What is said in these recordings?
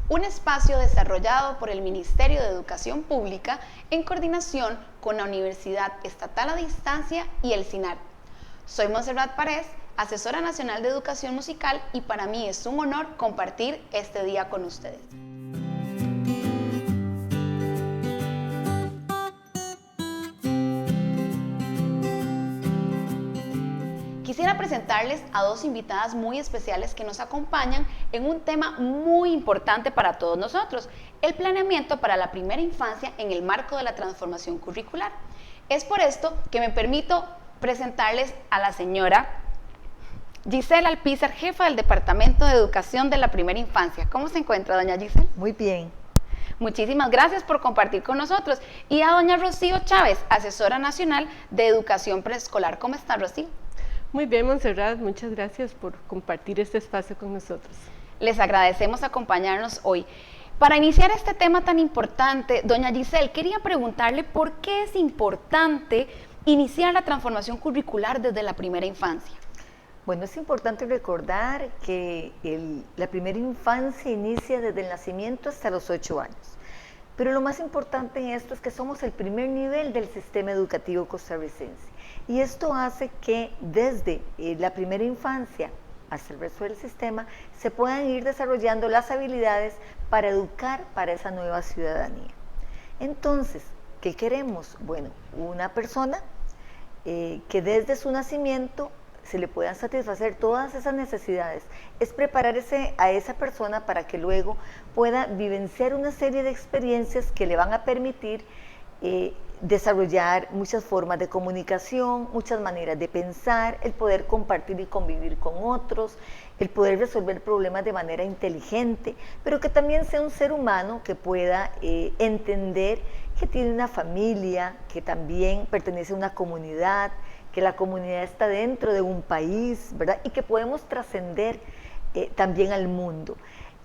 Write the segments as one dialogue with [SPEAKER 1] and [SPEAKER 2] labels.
[SPEAKER 1] un espacio desarrollado por el Ministerio de Educación Pública en coordinación con la Universidad Estatal a Distancia y el SINAR. Soy Montserrat Párez, asesora nacional de educación musical, y para mí es un honor compartir este día con ustedes. Quisiera presentarles a dos invitadas muy especiales que nos acompañan en un tema muy importante para todos nosotros: el planeamiento para la primera infancia en el marco de la transformación curricular. Es por esto que me permito presentarles a la señora Gisela Alpizar, jefa del Departamento de Educación de la Primera Infancia. ¿Cómo se encuentra, doña Gisela?
[SPEAKER 2] Muy bien.
[SPEAKER 1] Muchísimas gracias por compartir con nosotros. Y a doña Rocío Chávez, asesora nacional de educación preescolar. ¿Cómo está, Rocío?
[SPEAKER 3] Muy bien, Montserrat, muchas gracias por compartir este espacio con nosotros.
[SPEAKER 1] Les agradecemos acompañarnos hoy. Para iniciar este tema tan importante, doña Gisela, quería preguntarle por qué es importante iniciar la transformación curricular desde la primera infancia.
[SPEAKER 2] Bueno, es importante recordar que la primera infancia inicia desde el nacimiento hasta los 8 años. Pero lo más importante en esto es que somos el primer nivel del sistema educativo costarricense. Y esto hace que desde la primera infancia hasta el resto del sistema se puedan ir desarrollando las habilidades para educar para esa nueva ciudadanía. Entonces, ¿qué queremos? Bueno, una persona que desde su nacimiento se le puedan satisfacer todas esas necesidades. Es preparar a esa persona para que luego pueda vivenciar una serie de experiencias que le van a permitir desarrollar muchas formas de comunicación, muchas maneras de pensar, el poder compartir y convivir con otros, el poder resolver problemas de manera inteligente, pero que también sea un ser humano que pueda entender que tiene una familia, que también pertenece a una comunidad, que la comunidad está dentro de un país, ¿verdad? Y que podemos trascender también al mundo.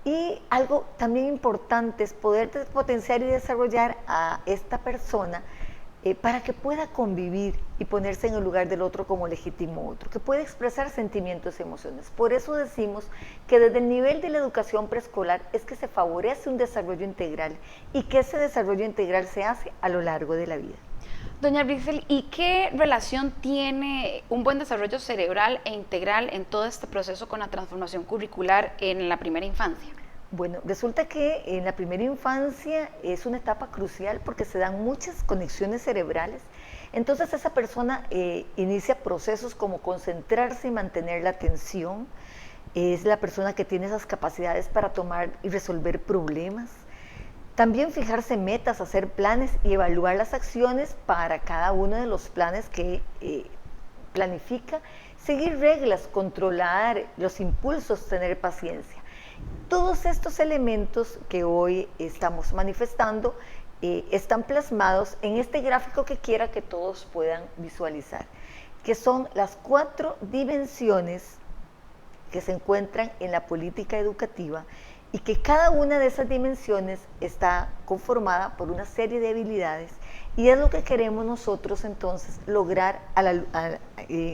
[SPEAKER 2] Y algo también importante es poder potenciar y desarrollar a esta persona para que pueda convivir y ponerse en el lugar del otro como legítimo otro, que pueda expresar sentimientos y emociones. Por eso decimos que desde el nivel de la educación preescolar es que se favorece un desarrollo integral y que ese desarrollo integral se hace a lo largo de la vida.
[SPEAKER 1] Doña Brisel, ¿y qué relación tiene un buen desarrollo cerebral e integral en todo este proceso con la transformación curricular en la primera infancia?
[SPEAKER 2] Bueno, resulta que en la primera infancia es una etapa crucial porque se dan muchas conexiones cerebrales. Entonces esa persona inicia procesos como concentrarse y mantener la atención. Es la persona que tiene esas capacidades para tomar y resolver problemas. También fijarse metas, hacer planes y evaluar las acciones para cada uno de los planes que planifica, seguir reglas, controlar los impulsos, tener paciencia. Todos estos elementos que hoy estamos manifestando están plasmados en este gráfico que quiera que todos puedan visualizar, que son las 4 dimensiones que se encuentran en la política educativa y que cada una de esas dimensiones está conformada por una serie de habilidades y es lo que queremos nosotros entonces lograr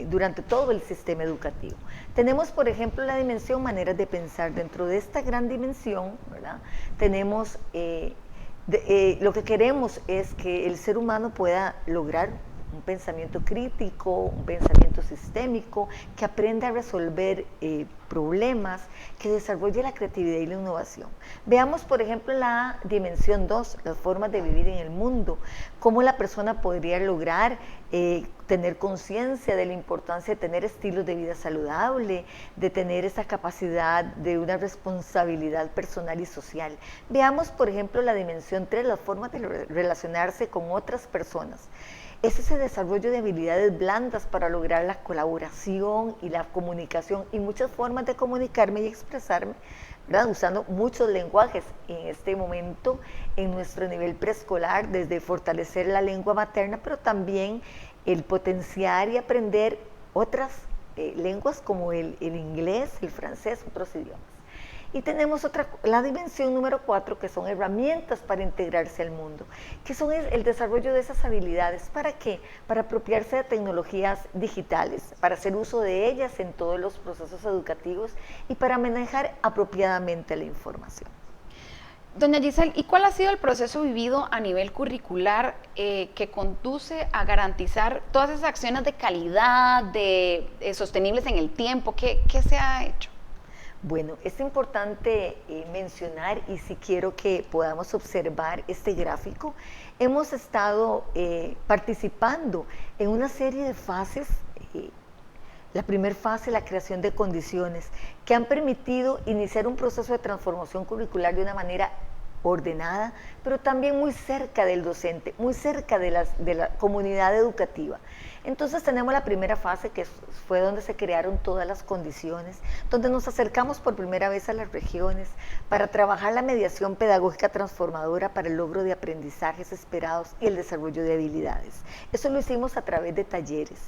[SPEAKER 2] durante todo el sistema educativo. Tenemos, por ejemplo, la dimensión maneras de pensar. Dentro de esta gran dimensión, ¿verdad? Tenemos, lo que queremos es que el ser humano pueda lograr un pensamiento crítico, un pensamiento sistémico, que aprenda a resolver problemas, que desarrolle la creatividad y la innovación. Veamos, por ejemplo, la dimensión 2, las formas de vivir en el mundo, cómo la persona podría lograr tener conciencia de la importancia de tener estilos de vida saludable, de tener esa capacidad de una responsabilidad personal y social. Veamos, por ejemplo, la dimensión 3, las formas de relacionarse con otras personas. Es ese desarrollo de habilidades blandas para lograr la colaboración y la comunicación y muchas formas de comunicarme y expresarme, ¿verdad? Usando muchos lenguajes en este momento en nuestro nivel preescolar, desde fortalecer la lengua materna, pero también el potenciar y aprender otras lenguas como el inglés, el francés, otros idiomas. Y tenemos la dimensión número 4, que son herramientas para integrarse al mundo, que son el desarrollo de esas habilidades. ¿Para qué? Para apropiarse de tecnologías digitales, para hacer uso de ellas en todos los procesos educativos y para manejar apropiadamente la información.
[SPEAKER 1] Doña Giselle, ¿y cuál ha sido el proceso vivido a nivel curricular que conduce a garantizar todas esas acciones de calidad, sostenibles en el tiempo? ¿Qué se ha hecho?
[SPEAKER 2] Bueno, es importante mencionar, y si quiero que podamos observar este gráfico, hemos estado participando en una serie de fases. La primera fase, la creación de condiciones que han permitido iniciar un proceso de transformación curricular de una manera ordenada, pero también muy cerca del docente, muy cerca de la comunidad educativa. Entonces tenemos la primera fase, que fue donde se crearon todas las condiciones, donde nos acercamos por primera vez a las regiones para trabajar la mediación pedagógica transformadora para el logro de aprendizajes esperados y el desarrollo de habilidades. Eso lo hicimos a través de talleres.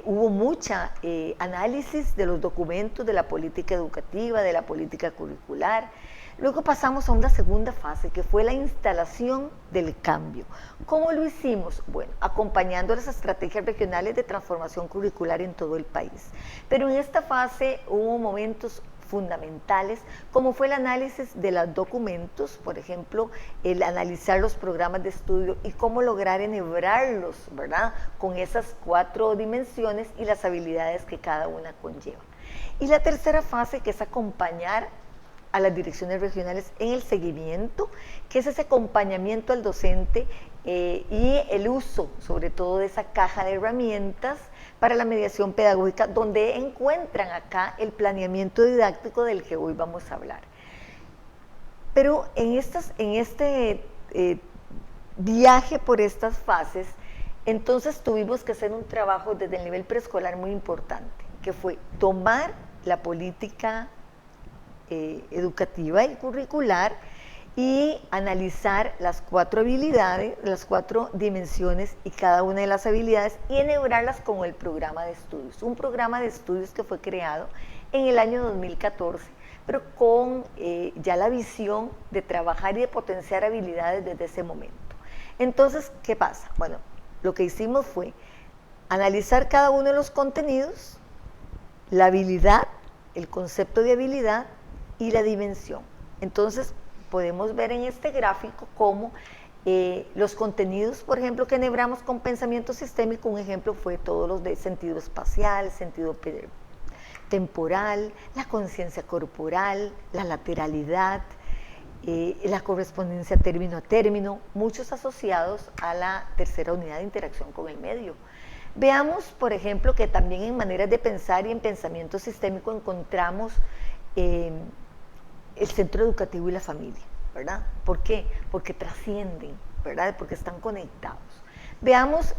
[SPEAKER 2] Hubo mucha análisis de los documentos de la política educativa, de la política curricular. Luego pasamos a una segunda fase, que fue la instalación del cambio. ¿Cómo lo hicimos? Bueno, acompañando las estrategias regionales de transformación curricular en todo el país. Pero en esta fase hubo momentos fundamentales, como fue el análisis de los documentos, por ejemplo, el analizar los programas de estudio y cómo lograr enhebrarlos, ¿verdad?, con esas 4 dimensiones y las habilidades que cada una conlleva. Y la tercera fase, que es acompañar a las direcciones regionales en el seguimiento, que es ese acompañamiento al docente y el uso, sobre todo, de esa caja de herramientas para la mediación pedagógica, donde encuentran acá el planeamiento didáctico del que hoy vamos a hablar. Pero en este viaje por estas fases, entonces tuvimos que hacer un trabajo desde el nivel preescolar muy importante, que fue tomar la política educativa y curricular y analizar las 4 habilidades, las 4 dimensiones y cada una de las habilidades, y enhebrarlas con el programa de estudios. Un programa de estudios que fue creado en el año 2014, pero con ya la visión de trabajar y de potenciar habilidades desde ese momento. Entonces, ¿qué pasa? Bueno, lo que hicimos fue analizar cada uno de los contenidos, la habilidad, el concepto de habilidad y la dimensión. Entonces, podemos ver en este gráfico cómo los contenidos, por ejemplo, que enhebramos con pensamiento sistémico, un ejemplo fue todos los de sentido espacial, sentido temporal, la conciencia corporal, la lateralidad, la correspondencia término a término, muchos asociados a la tercera unidad de interacción con el medio. Veamos, por ejemplo, que también en maneras de pensar y en pensamiento sistémico encontramos el centro educativo y la familia, ¿verdad? ¿Por qué? Porque trascienden, ¿verdad? Porque están conectados. Veamos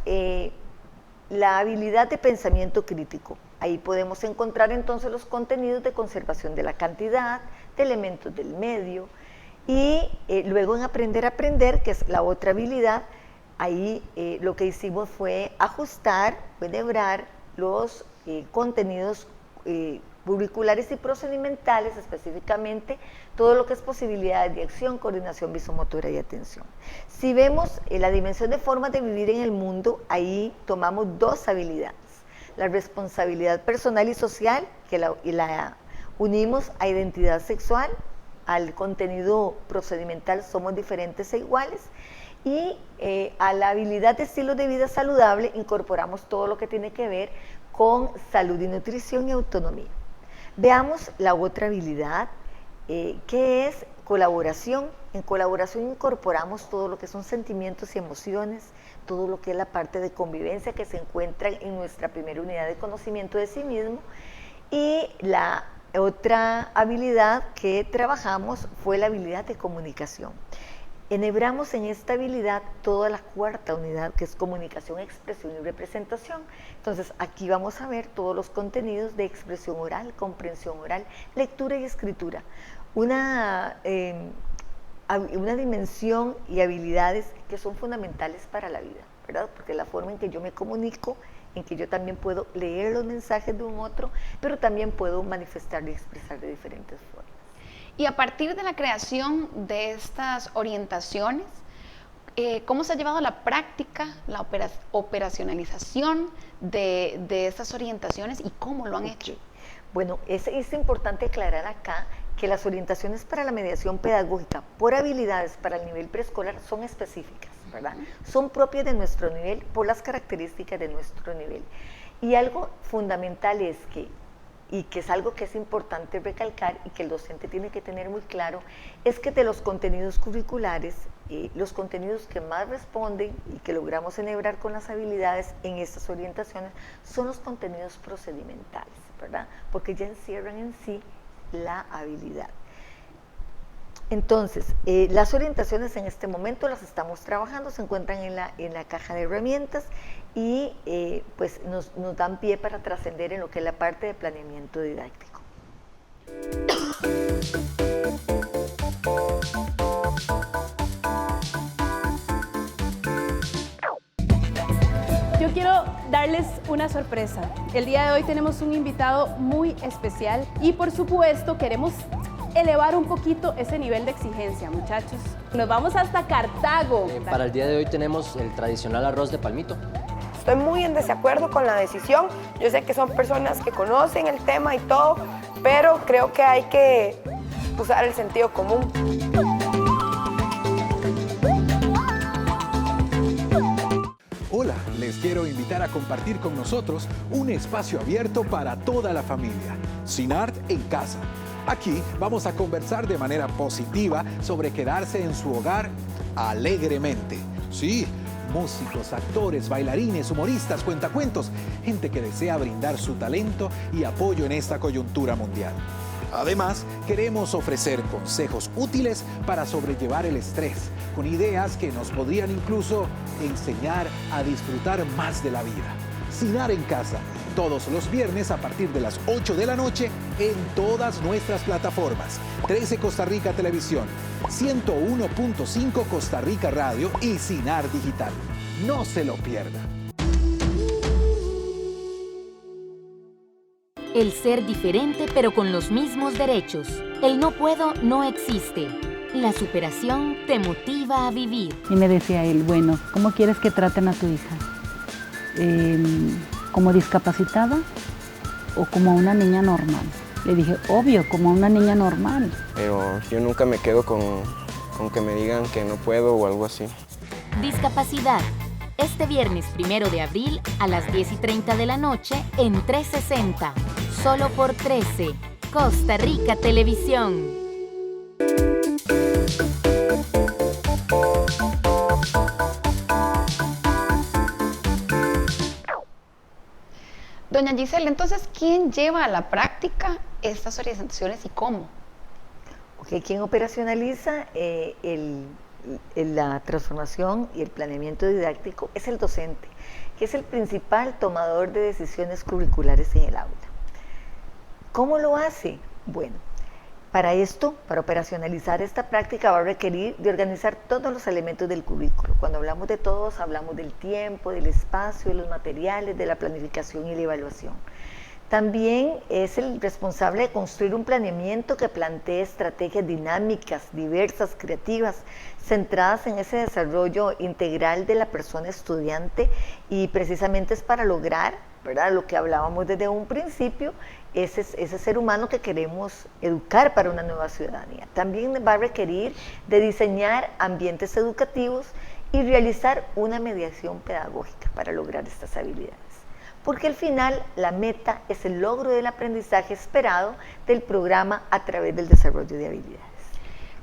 [SPEAKER 2] la habilidad de pensamiento crítico. Ahí podemos encontrar entonces los contenidos de conservación de la cantidad, de elementos del medio, y luego en aprender a aprender, que es la otra habilidad, ahí lo que hicimos fue ajustar, enhebrar los contenidos curriculares y procedimentales, específicamente todo lo que es posibilidades de acción, coordinación visomotora y atención. Si vemos la dimensión de formas de vivir en el mundo, ahí tomamos 2 habilidades, la responsabilidad personal y social, que la unimos a identidad sexual, al contenido procedimental somos diferentes e iguales, y a la habilidad de estilo de vida saludable incorporamos todo lo que tiene que ver con salud y nutrición y autonomía. Veamos la otra habilidad, que es colaboración. En colaboración incorporamos todo lo que son sentimientos y emociones, todo lo que es la parte de convivencia que se encuentra en nuestra primera unidad de conocimiento de sí mismo, y la otra habilidad que trabajamos fue la habilidad de comunicación. Enhebramos en esta habilidad toda la 4ª unidad, que es comunicación, expresión y representación. Entonces, aquí vamos a ver todos los contenidos de expresión oral, comprensión oral, lectura y escritura. Una dimensión y habilidades que son fundamentales para la vida, ¿verdad? Porque la forma en que yo me comunico, en que yo también puedo leer los mensajes de un otro, pero también puedo manifestar y expresar de diferentes formas.
[SPEAKER 1] Y a partir de la creación de estas orientaciones, ¿cómo se ha llevado a la práctica, la operacionalización de estas orientaciones y cómo lo han hecho?
[SPEAKER 2] Bueno, es importante aclarar acá que las orientaciones para la mediación pedagógica por habilidades para el nivel preescolar son específicas, ¿verdad? Son propias de nuestro nivel por las características de nuestro nivel. Y algo fundamental es que es algo que es importante recalcar y que el docente tiene que tener muy claro, es que de los contenidos curriculares, los contenidos que más responden y que logramos enhebrar con las habilidades en estas orientaciones son los contenidos procedimentales, ¿verdad? Porque ya encierran en sí la habilidad. Entonces, las orientaciones en este momento las estamos trabajando, se encuentran en la caja de herramientas y pues nos dan pie para trascender en lo que es la parte de planeamiento didáctico.
[SPEAKER 4] Yo quiero darles una sorpresa. El día de hoy tenemos un invitado muy especial y por supuesto queremos elevar un poquito ese nivel de exigencia, muchachos. Nos vamos hasta Cartago.
[SPEAKER 5] Para el día de hoy tenemos el tradicional arroz de palmito.
[SPEAKER 6] Estoy muy en desacuerdo con la decisión. Yo sé que son personas que conocen el tema y todo, pero creo que hay que usar el sentido común.
[SPEAKER 7] Hola, les quiero invitar a compartir con nosotros un espacio abierto para toda la familia, CINART en casa. Aquí vamos a conversar de manera positiva sobre quedarse en su hogar alegremente. Sí, músicos, actores, bailarines, humoristas, cuentacuentos, gente que desea brindar su talento y apoyo en esta coyuntura mundial. Además, queremos ofrecer consejos útiles para sobrellevar el estrés, con ideas que nos podrían incluso enseñar a disfrutar más de la vida. CINART en casa, todos los viernes a partir de las 8 de la noche en todas nuestras plataformas. 13 Costa Rica Televisión, 101.5 Costa Rica Radio y CINART Digital. No se lo pierda.
[SPEAKER 8] El ser diferente pero con los mismos derechos. El no puedo no existe. La superación te motiva a vivir.
[SPEAKER 9] Y me decía él, bueno, ¿cómo quieres que traten a tu hija? ¿Como discapacitada o como una niña normal? Le dije, obvio, como una niña normal.
[SPEAKER 10] Pero yo nunca me quedo con que me digan que no puedo o algo así.
[SPEAKER 8] Discapacidad. Este viernes 1 de abril a las 10:30 de la noche en 360. Solo por 13. Costa Rica Televisión.
[SPEAKER 1] Doña Giselle, entonces, ¿quién lleva a la práctica estas orientaciones y cómo?
[SPEAKER 2] ¿Quién operacionaliza la transformación y el planeamiento didáctico? Es el docente, que es el principal tomador de decisiones curriculares en el aula. ¿Cómo lo hace? Bueno, para esto, para operacionalizar esta práctica va a requerir de organizar todos los elementos del currículo. Cuando hablamos de todos, hablamos del tiempo, del espacio, de los materiales, de la planificación y la evaluación. También es el responsable de construir un planeamiento que plantee estrategias dinámicas, diversas, creativas, centradas en ese desarrollo integral de la persona estudiante, y precisamente es para lograr, ¿verdad?, lo que hablábamos desde un principio, ese ser humano que queremos educar para una nueva ciudadanía. También va a requerir de diseñar ambientes educativos y realizar una mediación pedagógica para lograr estas habilidades. Porque al final la meta es el logro del aprendizaje esperado del programa a través del desarrollo de habilidades.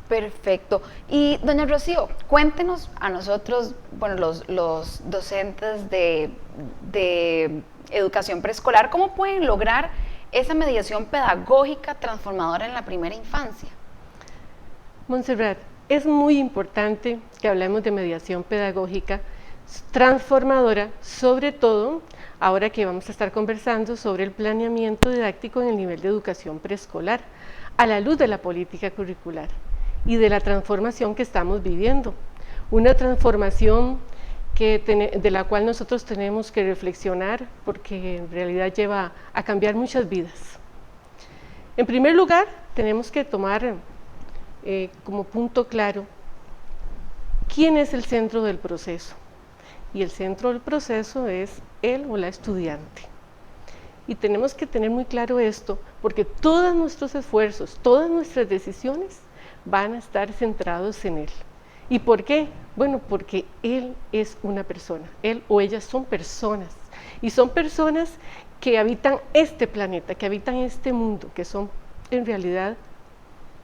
[SPEAKER 1] Perfecto. Y doña Rocío, cuéntenos a nosotros, bueno, los docentes de educación preescolar, ¿cómo pueden lograr esa mediación pedagógica transformadora en la primera infancia?
[SPEAKER 3] Montserrat, es muy importante que hablemos de mediación pedagógica transformadora, sobre todo ahora que vamos a estar conversando sobre el planeamiento didáctico en el nivel de educación preescolar, a la luz de la política curricular y de la transformación que estamos viviendo. Una transformación de la cual nosotros tenemos que reflexionar, porque en realidad lleva a cambiar muchas vidas. En primer lugar, tenemos que tomar como punto claro quién es el centro del proceso. Y el centro del proceso es él o la estudiante. Y tenemos que tener muy claro esto, porque todos nuestros esfuerzos, todas nuestras decisiones van a estar centrados en él. ¿Y por qué? Bueno, porque él es una persona, él o ellas son personas, y son personas que habitan este planeta, que habitan este mundo, que son en realidad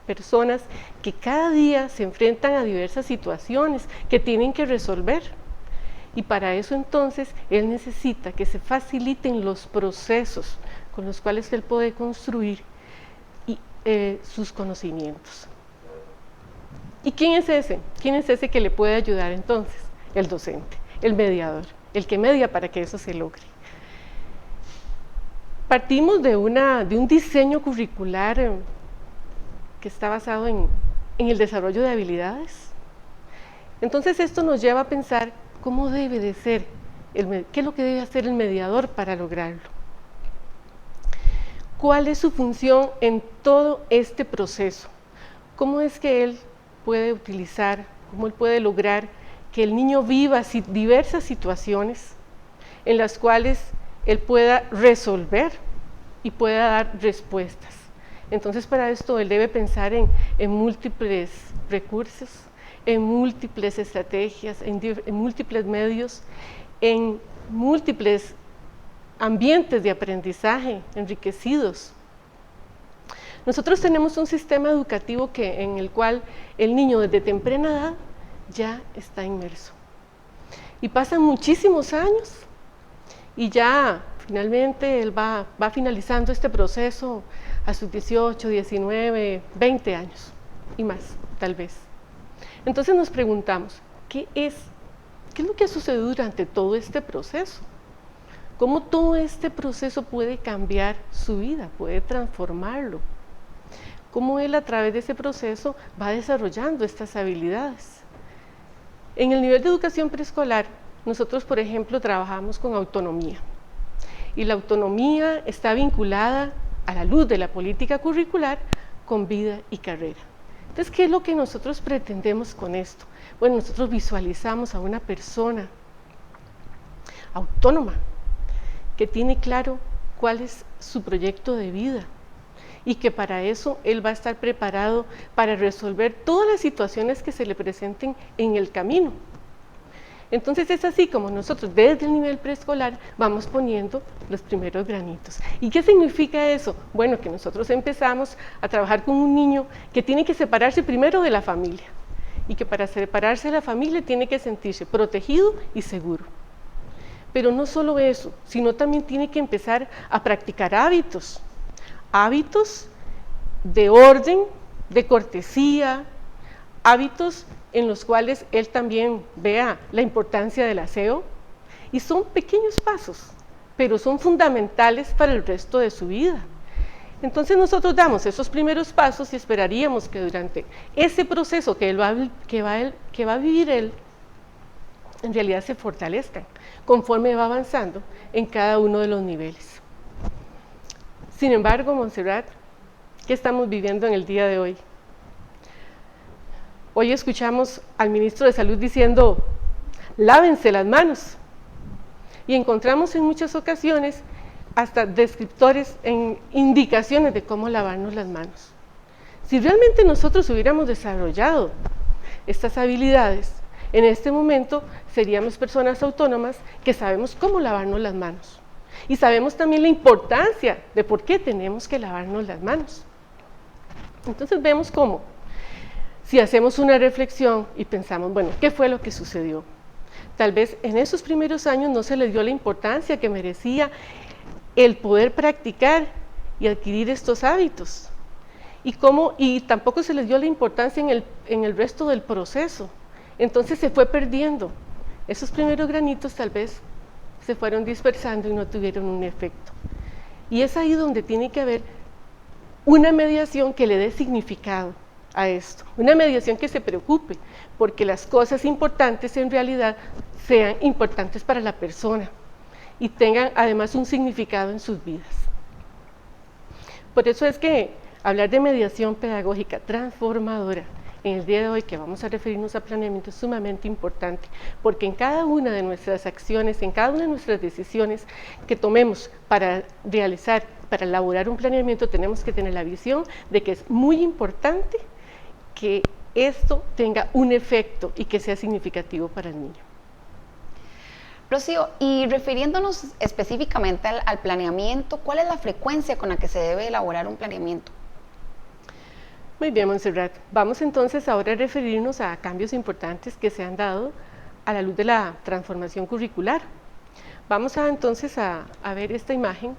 [SPEAKER 3] personas que cada día se enfrentan a diversas situaciones que tienen que resolver. Y para eso entonces él necesita que se faciliten los procesos con los cuales él puede construir sus conocimientos. ¿Y quién es ese? ¿Quién es ese que le puede ayudar entonces? El docente, el mediador, el que media para que eso se logre. Partimos de un diseño curricular que está basado en el desarrollo de habilidades. Entonces esto nos lleva a pensar cómo debe de ser, qué es lo que debe hacer el mediador para lograrlo. ¿Cuál es su función en todo este proceso? ¿Cómo es que él puede utilizar, cómo él puede lograr que el niño viva diversas situaciones en las cuales él pueda resolver y pueda dar respuestas? Entonces para esto él debe pensar en múltiples recursos, en múltiples estrategias, en múltiples medios, en múltiples ambientes de aprendizaje enriquecidos. Nosotros tenemos un sistema educativo en el cual el niño desde temprana edad ya está inmerso. Y pasan muchísimos años y ya finalmente él va finalizando este proceso a sus 18, 19, 20 años y más, tal vez. Entonces nos preguntamos, ¿qué es lo que ha sucedido durante todo este proceso? ¿Cómo todo este proceso puede cambiar su vida, puede transformarlo? ¿Cómo él a través de ese proceso va desarrollando estas habilidades? En el nivel de educación preescolar, nosotros, por ejemplo, trabajamos con autonomía. Y la autonomía está vinculada a la luz de la política curricular con vida y carrera. Entonces, ¿qué es lo que nosotros pretendemos con esto? Bueno, nosotros visualizamos a una persona autónoma, que tiene claro cuál es su proyecto de vida y que para eso él va a estar preparado para resolver todas las situaciones que se le presenten en el camino. Entonces es así como nosotros desde el nivel preescolar vamos poniendo los primeros granitos. ¿Y qué significa eso? Bueno, que nosotros empezamos a trabajar con un niño que tiene que separarse primero de la familia y que para separarse de la familia tiene que sentirse protegido y seguro. Pero no solo eso, sino también tiene que empezar a practicar hábitos de orden, de cortesía, hábitos en los cuales él también vea la importancia del aseo, y son pequeños pasos, pero son fundamentales para el resto de su vida. Entonces nosotros damos esos primeros pasos y esperaríamos que durante ese proceso que va a vivir él, en realidad se fortalezcan conforme va avanzando en cada uno de los niveles. Sin embargo, Montserrat, ¿qué estamos viviendo en el día de hoy? Hoy escuchamos al ministro de Salud diciendo, lávense las manos. Y encontramos en muchas ocasiones hasta descriptores en indicaciones de cómo lavarnos las manos. Si realmente nosotros hubiéramos desarrollado estas habilidades, en este momento seríamos personas autónomas que sabemos cómo lavarnos las manos. Y sabemos también la importancia de por qué tenemos que lavarnos las manos. Entonces vemos cómo, si hacemos una reflexión y pensamos, bueno, ¿qué fue lo que sucedió? Tal vez en esos primeros años no se le dio la importancia que merecía el poder practicar y adquirir estos hábitos. Y tampoco se les dio la importancia en el resto del proceso. Entonces se fue perdiendo. Esos primeros granitos tal vez se fueron dispersando y no tuvieron un efecto. Y es ahí donde tiene que haber una mediación que le dé significado a esto, una mediación que se preocupe porque las cosas importantes en realidad sean importantes para la persona y tengan además un significado en sus vidas. Por eso es que hablar de mediación pedagógica transformadora en el día de hoy, que vamos a referirnos a planeamiento, es sumamente importante, porque en cada una de nuestras acciones, en cada una de nuestras decisiones que tomemos para realizar, para elaborar un planeamiento, tenemos que tener la visión de que es muy importante que esto tenga un efecto y que sea significativo para el niño.
[SPEAKER 1] Rocío, y refiriéndonos específicamente al planeamiento, ¿cuál es la frecuencia con la que se debe elaborar un planeamiento?
[SPEAKER 3] Muy bien, Montserrat. Vamos entonces ahora a referirnos a cambios importantes que se han dado a la luz de la transformación curricular. Vamos entonces a ver esta imagen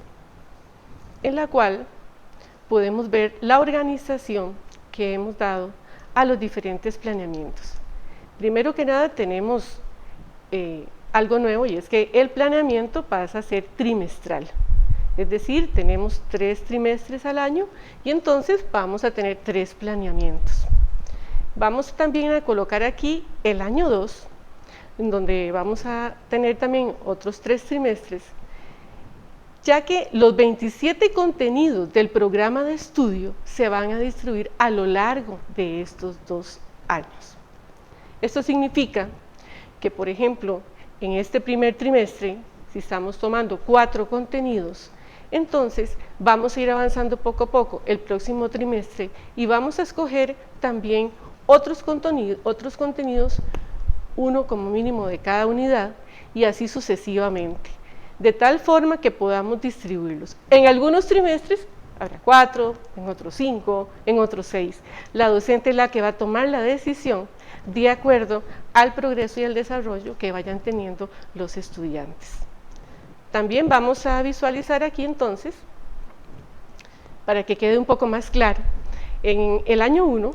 [SPEAKER 3] en la cual podemos ver la organización que hemos dado a los diferentes planeamientos. Primero que nada tenemos algo nuevo, y es que el planeamiento pasa a ser trimestral. Es decir, tenemos 3 trimestres al año y entonces vamos a tener 3 planeamientos. Vamos también a colocar aquí el año 2, en donde vamos a tener también otros 3 trimestres, ya que los 27 contenidos del programa de estudio se van a distribuir a lo largo de estos 2 años. Esto significa que, por ejemplo, en este primer trimestre, si estamos tomando 4 contenidos, entonces vamos a ir avanzando poco a poco el próximo trimestre y vamos a escoger también otros contenidos, uno como mínimo de cada unidad, y así sucesivamente, de tal forma que podamos distribuirlos. En algunos trimestres habrá 4, en otros 5, en otros 6. La docente es la que va a tomar la decisión de acuerdo al progreso y al desarrollo que vayan teniendo los estudiantes. También vamos a visualizar aquí entonces, para que quede un poco más claro, en el año 1,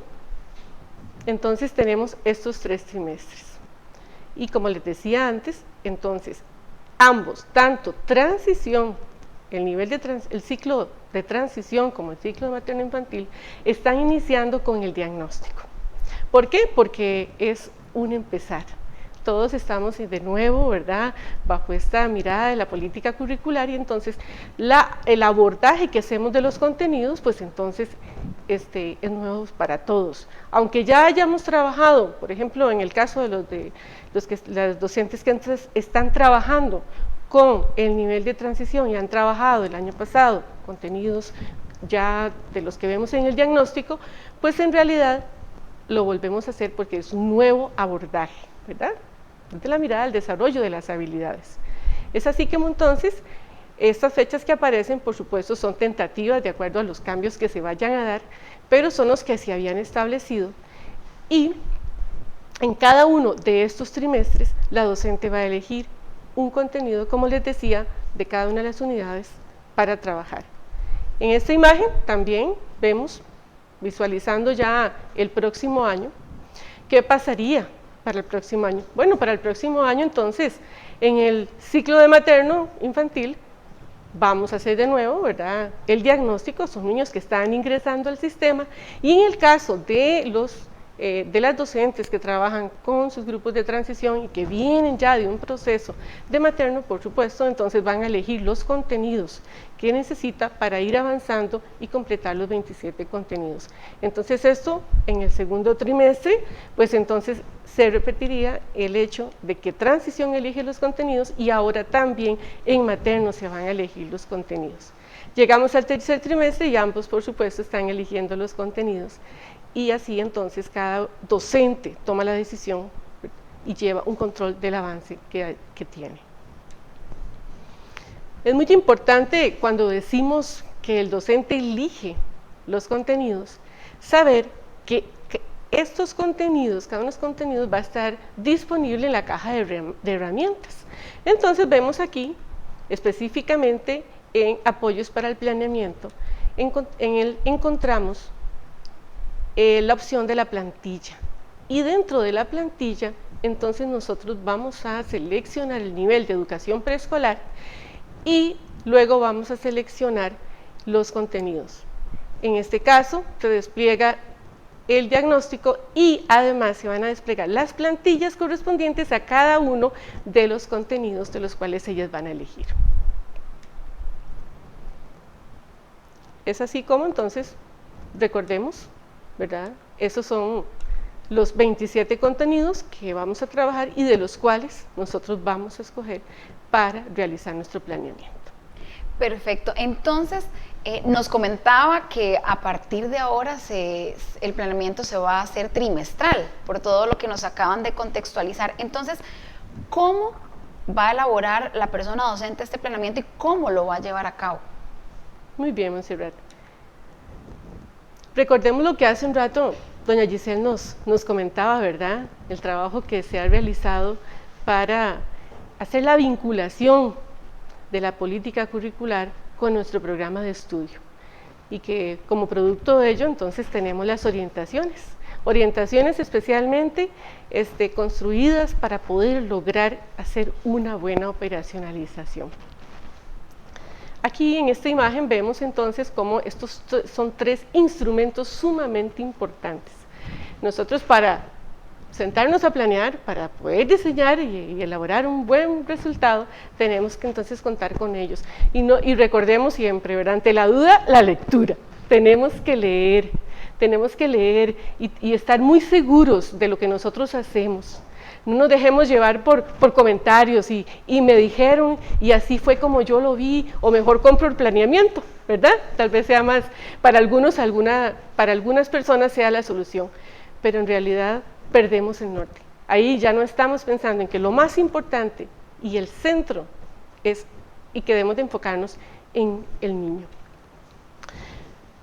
[SPEAKER 3] entonces tenemos estos 3 trimestres. Y como les decía antes, entonces ambos, tanto transición, el ciclo de transición como el ciclo de materno-infantil, están iniciando con el diagnóstico. ¿Por qué? Porque es un empezar. Todos estamos de nuevo, ¿verdad?, bajo esta mirada de la política curricular, y entonces el abordaje que hacemos de los contenidos, pues entonces es nuevo para todos. Aunque ya hayamos trabajado, por ejemplo, en el caso de las docentes que están trabajando con el nivel de transición y han trabajado el año pasado contenidos ya de los que vemos en el diagnóstico, pues en realidad lo volvemos a hacer porque es un nuevo abordaje, ¿verdad?, de la mirada del desarrollo de las habilidades. Es así que entonces estas fechas que aparecen, por supuesto, son tentativas de acuerdo a los cambios que se vayan a dar, pero son los que se habían establecido, y en cada uno de estos trimestres la docente va a elegir un contenido, como les decía, de cada una de las unidades para trabajar. En esta imagen también vemos, visualizando ya el próximo año, ¿qué pasaría para el próximo año? Bueno, para el próximo año entonces, en el ciclo de materno-infantil, vamos a hacer de nuevo, ¿verdad?, el diagnóstico. Son niños que están ingresando al sistema, y en el caso de las docentes que trabajan con sus grupos de transición y que vienen ya de un proceso de materno, por supuesto, entonces van a elegir los contenidos que necesita para ir avanzando y completar los 27 contenidos. Entonces esto en el segundo trimestre, pues entonces se repetiría el hecho de que transición elige los contenidos, y ahora también en materno se van a elegir los contenidos. Llegamos al tercer trimestre y ambos, por supuesto, están eligiendo los contenidos, y así entonces cada docente toma la decisión y lleva un control del avance que tiene. Es muy importante, cuando decimos que el docente elige los contenidos, saber que estos contenidos, cada uno de los contenidos va a estar disponible en la caja de herramientas. Entonces vemos aquí específicamente en apoyos para el planeamiento, encontramos la opción de la plantilla, y dentro de la plantilla entonces nosotros vamos a seleccionar el nivel de educación preescolar y luego vamos a seleccionar los contenidos. En este caso se despliega el diagnóstico y además se van a desplegar las plantillas correspondientes a cada uno de los contenidos de los cuales ellas van a elegir. Es así como entonces, recordemos, ¿verdad?, esos son los 27 contenidos que vamos a trabajar y de los cuales nosotros vamos a escoger para realizar nuestro planeamiento.
[SPEAKER 1] Perfecto. Entonces, nos comentaba que a partir de ahora el planeamiento se va a hacer trimestral, por todo lo que nos acaban de contextualizar. Entonces, ¿cómo va a elaborar la persona docente este planeamiento y cómo lo va a llevar a cabo?
[SPEAKER 3] Muy bien, Montserrat. Recordemos lo que hace un rato doña Giselle nos comentaba, ¿verdad? El trabajo que se ha realizado para hacer la vinculación de la política curricular con nuestro programa de estudio. Y que como producto de ello, entonces tenemos las orientaciones especialmente construidas para poder lograr hacer una buena operacionalización. Aquí en esta imagen vemos entonces cómo estos son 3 instrumentos sumamente importantes. Nosotros para sentarnos a planear, para poder diseñar y elaborar un buen resultado, tenemos que entonces contar con ellos. Y recordemos siempre, ¿verdad? Ante la duda, la lectura. Tenemos que leer y estar muy seguros de lo que nosotros hacemos. No nos dejemos llevar por comentarios y me dijeron y así fue como yo lo vi, o mejor compro el planeamiento, ¿verdad? Tal vez sea más, para algunas personas sea la solución, pero en realidad perdemos el norte. Ahí ya no estamos pensando en que lo más importante y el centro y que debemos de enfocarnos en el niño.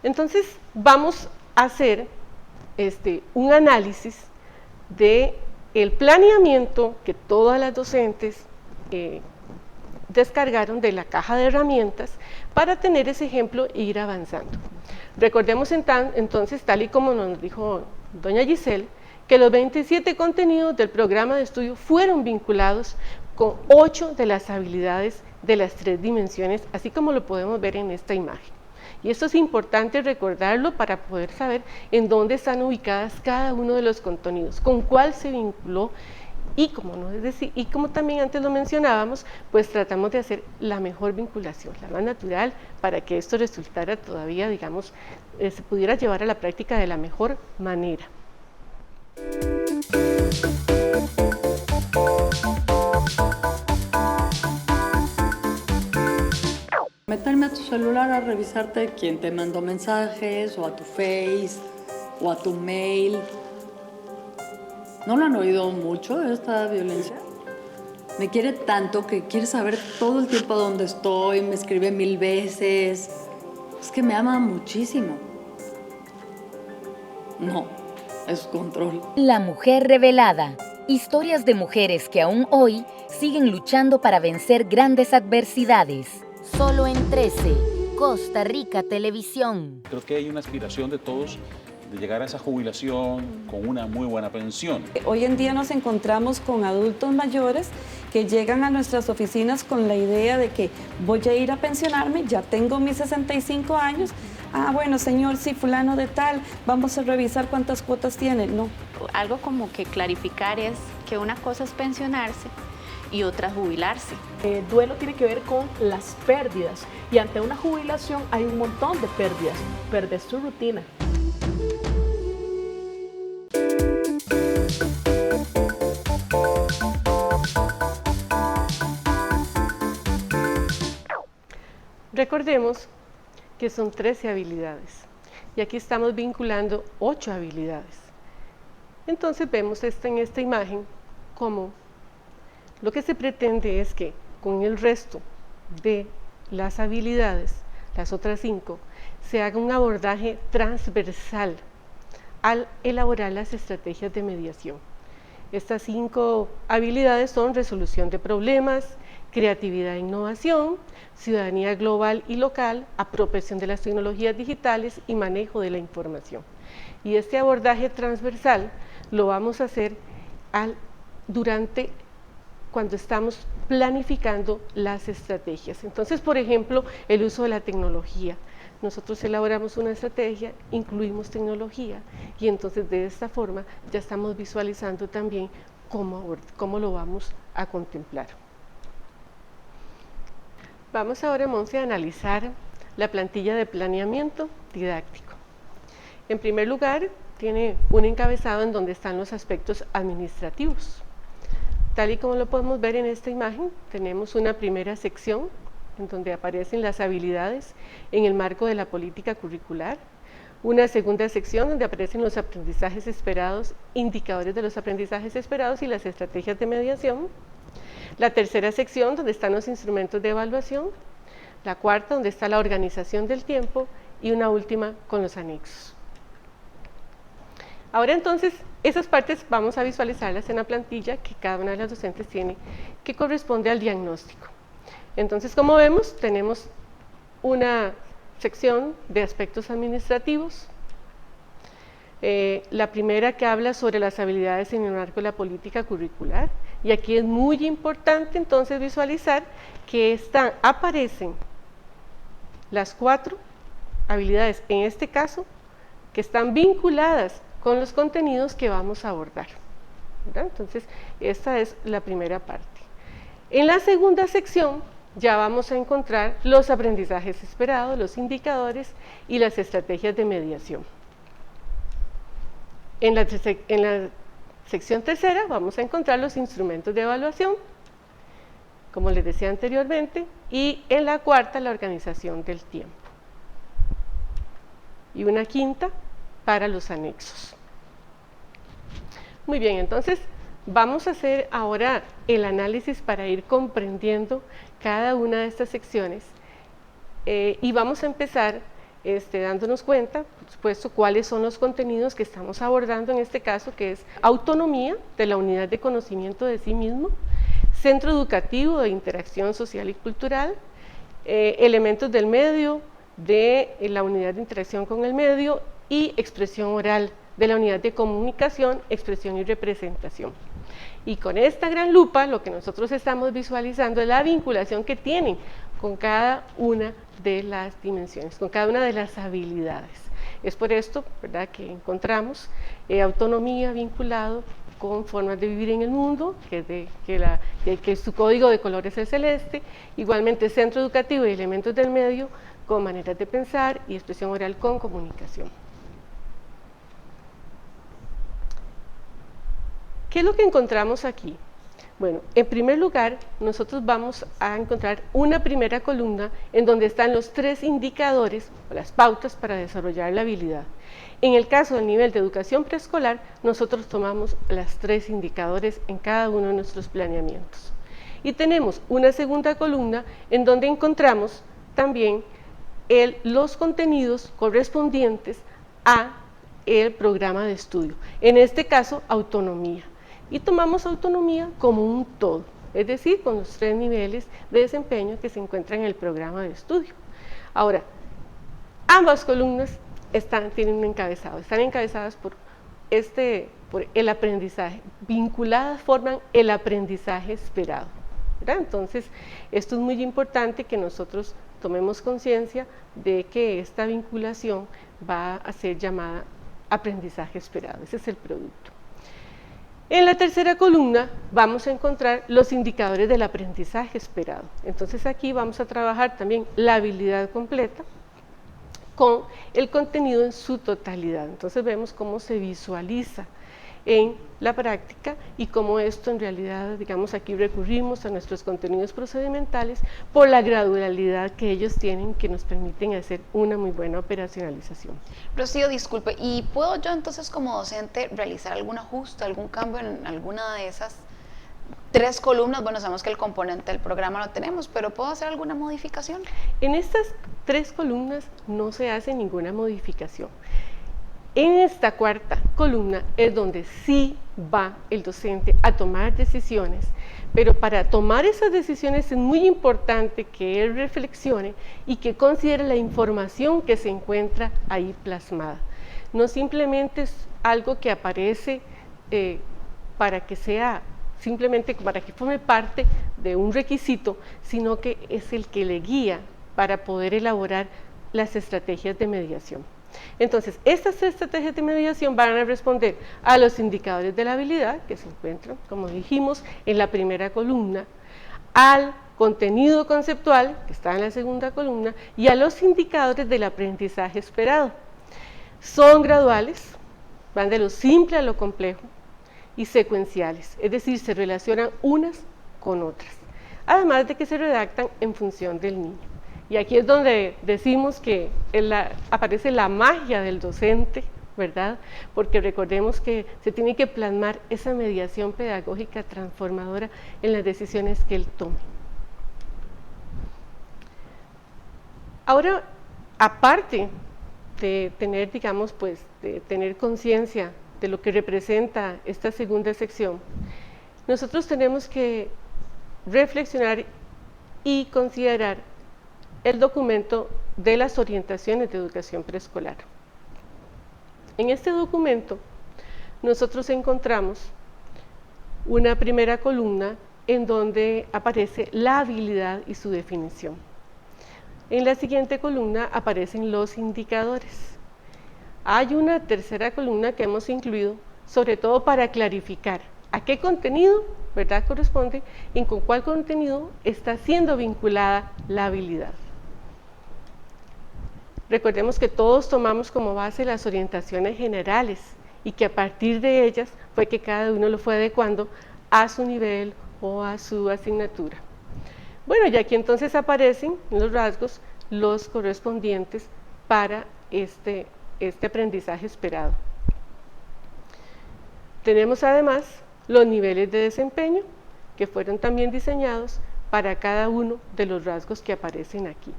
[SPEAKER 3] Entonces vamos a hacer un análisis de el planeamiento que todas las docentes descargaron de la caja de herramientas para tener ese ejemplo e ir avanzando. Recordemos entonces, tal y como nos dijo doña Giselle, que los 27 contenidos del programa de estudio fueron vinculados con 8 de las habilidades de las 3 dimensiones, así como lo podemos ver en esta imagen. Y esto es importante recordarlo para poder saber en dónde están ubicadas cada uno de los contenidos, con cuál se vinculó y como también antes lo mencionábamos, pues tratamos de hacer la mejor vinculación, la más natural, para que esto resultara todavía, digamos, se pudiera llevar a la práctica de la mejor manera.
[SPEAKER 11] Meterme a tu celular a revisarte quién te mandó mensajes, o a tu Face, o a tu mail. ¿No lo han oído mucho, esta violencia? Me quiere tanto que quiere saber todo el tiempo dónde estoy, me escribe 1000 veces. Es que me ama muchísimo. No, es control.
[SPEAKER 8] La mujer revelada. Historias de mujeres que aún hoy siguen luchando para vencer grandes adversidades. Solo en 13, Costa Rica Televisión.
[SPEAKER 12] Creo que hay una aspiración de todos de llegar a esa jubilación con una muy buena pensión.
[SPEAKER 13] Hoy en día nos encontramos con adultos mayores que llegan a nuestras oficinas con la idea de que voy a ir a pensionarme, ya tengo mis 65 años, bueno señor, sí, fulano de tal, vamos a revisar cuántas cuotas tiene. No.
[SPEAKER 14] Algo como que clarificar es que una cosa es pensionarse y otra jubilarse.
[SPEAKER 15] El duelo tiene que ver con las pérdidas y ante una jubilación hay un montón de pérdidas. Perdes tu rutina.
[SPEAKER 3] Recordemos que son 13 habilidades y aquí estamos vinculando 8 habilidades. Entonces vemos en esta imagen cómo lo que se pretende es que con el resto de las habilidades, las otras 5, se haga un abordaje transversal al elaborar las estrategias de mediación. Estas 5 habilidades son resolución de problemas, creatividad e innovación, ciudadanía global y local, apropiación de las tecnologías digitales y manejo de la información. Y este abordaje transversal lo vamos a hacer cuando estamos planificando las estrategias. Entonces, por ejemplo, el uso de la tecnología. Nosotros elaboramos una estrategia, incluimos tecnología y entonces de esta forma ya estamos visualizando también cómo lo vamos a contemplar. Vamos ahora, Monse, a analizar la plantilla de planeamiento didáctico. En primer lugar, tiene un encabezado en donde están los aspectos administrativos. Tal y como lo podemos ver en esta imagen, tenemos una primera sección en donde aparecen las habilidades en el marco de la política curricular, una segunda sección donde aparecen los aprendizajes esperados, indicadores de los aprendizajes esperados y las estrategias de mediación, la tercera sección donde están los instrumentos de evaluación, la cuarta donde está la organización del tiempo y una última con los anexos. Ahora entonces, esas partes vamos a visualizarlas en la plantilla que cada una de las docentes tiene, que corresponde al diagnóstico. Entonces, como vemos, tenemos una sección de aspectos administrativos, la primera que habla sobre las habilidades en el marco de la política curricular, y aquí es muy importante entonces visualizar que aparecen las 4 habilidades, en este caso, que están vinculadas con los contenidos que vamos a abordar, ¿verdad? Entonces, esta es la primera parte. En la segunda sección ya vamos a encontrar los aprendizajes esperados, los indicadores y las estrategias de mediación. En la sección tercera vamos a encontrar los instrumentos de evaluación, como les decía anteriormente, y en la cuarta la organización del tiempo. Y una quinta para los anexos. Muy bien, entonces vamos a hacer ahora el análisis para ir comprendiendo cada una de estas secciones y vamos a empezar dándonos cuenta, por supuesto, cuáles son los contenidos que estamos abordando en este caso, que es autonomía de la unidad de conocimiento de sí mismo, centro educativo de interacción social y cultural, elementos del medio, de la unidad de interacción con el medio y expresión oral de la unidad de comunicación, expresión y representación. Y con esta gran lupa lo que nosotros estamos visualizando es la vinculación que tienen con cada una de las dimensiones, con cada una de las habilidades. Es por esto, ¿verdad?, que encontramos autonomía vinculado con formas de vivir en el mundo, que su código de color es el celeste, igualmente centro educativo y elementos del medio con maneras de pensar y expresión oral con comunicación. ¿Qué es lo que encontramos aquí? Bueno, en primer lugar, nosotros vamos a encontrar una primera columna en donde están los 3 indicadores o las pautas para desarrollar la habilidad. En el caso del nivel de educación preescolar, nosotros tomamos las 3 indicadores en cada uno de nuestros planeamientos. Y tenemos una segunda columna en donde encontramos también los contenidos correspondientes a el programa de estudio, en este caso autonomía. Y tomamos autonomía como un todo, es decir, con los 3 niveles de desempeño que se encuentran en el programa de estudio. Ahora, ambas columnas tienen un encabezado, están encabezadas por el aprendizaje, vinculadas forman el aprendizaje esperado, ¿verdad? Entonces, esto es muy importante que nosotros tomemos conciencia de que esta vinculación va a ser llamada aprendizaje esperado, ese es el producto. En la tercera columna vamos a encontrar los indicadores del aprendizaje esperado. Entonces aquí vamos a trabajar también la habilidad completa con el contenido en su totalidad. Entonces vemos cómo se visualiza en la práctica y cómo esto en realidad, digamos, aquí recurrimos a nuestros contenidos procedimentales por la gradualidad que ellos tienen, que nos permiten hacer una muy buena operacionalización.
[SPEAKER 1] Rocío, disculpe, ¿y puedo yo entonces como docente realizar algún ajuste, algún cambio en alguna de esas 3 columnas? Bueno, sabemos que el componente del programa lo tenemos, pero ¿puedo hacer alguna modificación?
[SPEAKER 3] En estas 3 columnas no se hace ninguna modificación. En esta cuarta columna es donde sí va el docente a tomar decisiones, pero para tomar esas decisiones es muy importante que él reflexione y que considere la información que se encuentra ahí plasmada. No simplemente es algo que aparece para que forme parte de un requisito, sino que es el que le guía para poder elaborar las estrategias de mediación. Entonces, estas estrategias de mediación van a responder a los indicadores de la habilidad que se encuentran, como dijimos, en la primera columna, al contenido conceptual, que está en la segunda columna, y a los indicadores del aprendizaje esperado. Son graduales, van de lo simple a lo complejo, y secuenciales, es decir, se relacionan unas con otras, además de que se redactan en función del niño. Y aquí es donde decimos que aparece la magia del docente, ¿verdad? Porque recordemos que se tiene que plasmar esa mediación pedagógica transformadora en las decisiones que él tome. Ahora, aparte de tener, digamos, pues, de tener conciencia de lo que representa esta segunda sección, nosotros tenemos que reflexionar y considerar el documento de las orientaciones de educación preescolar. En este documento nosotros encontramos una primera columna en donde aparece la habilidad y su definición. En la siguiente columna aparecen los indicadores. Hay una tercera columna que hemos incluido, sobre todo para clarificar a qué contenido, ¿verdad?, corresponde y con cuál contenido está siendo vinculada la habilidad. Recordemos que todos tomamos como base las orientaciones generales y que a partir de ellas fue que cada uno lo fue adecuando a su nivel o a su asignatura. Bueno, y aquí entonces aparecen los rasgos, los correspondientes para este aprendizaje esperado. Tenemos además los niveles de desempeño que fueron también diseñados para cada uno de los rasgos que aparecen aquí.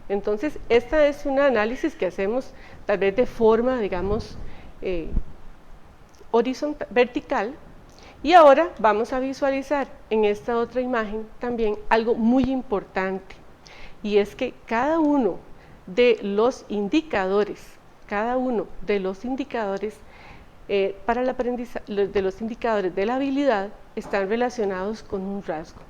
[SPEAKER 3] Entonces, esta es un análisis que hacemos tal vez de forma, digamos, horizontal, vertical, y ahora vamos a visualizar en esta otra imagen también algo muy importante, y es que cada uno de los indicadores para el aprendizaje, de los indicadores de la habilidad están relacionados con un rasgo.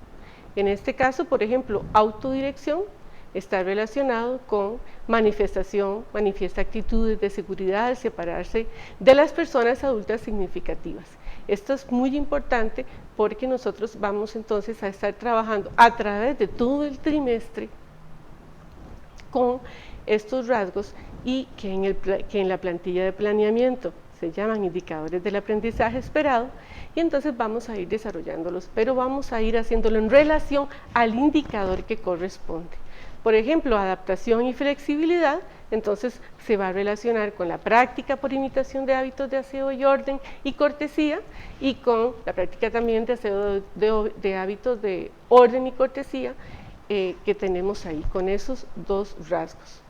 [SPEAKER 3] En este caso, por ejemplo, autodirección está relacionado con manifestación, manifiesta actitudes de seguridad, de separarse de las personas adultas significativas. Esto es muy importante porque nosotros vamos entonces a estar trabajando a través de todo el trimestre con estos rasgos y que en la plantilla de planeamiento se llaman indicadores del aprendizaje esperado, y entonces vamos a ir desarrollándolos, pero vamos a ir haciéndolo en relación al indicador que corresponde. Por ejemplo, adaptación y flexibilidad, entonces se va a relacionar con la práctica por imitación de hábitos de aseo y orden y cortesía, y con la práctica también de aseo de hábitos de orden y cortesía que tenemos ahí, con esos dos rasgos.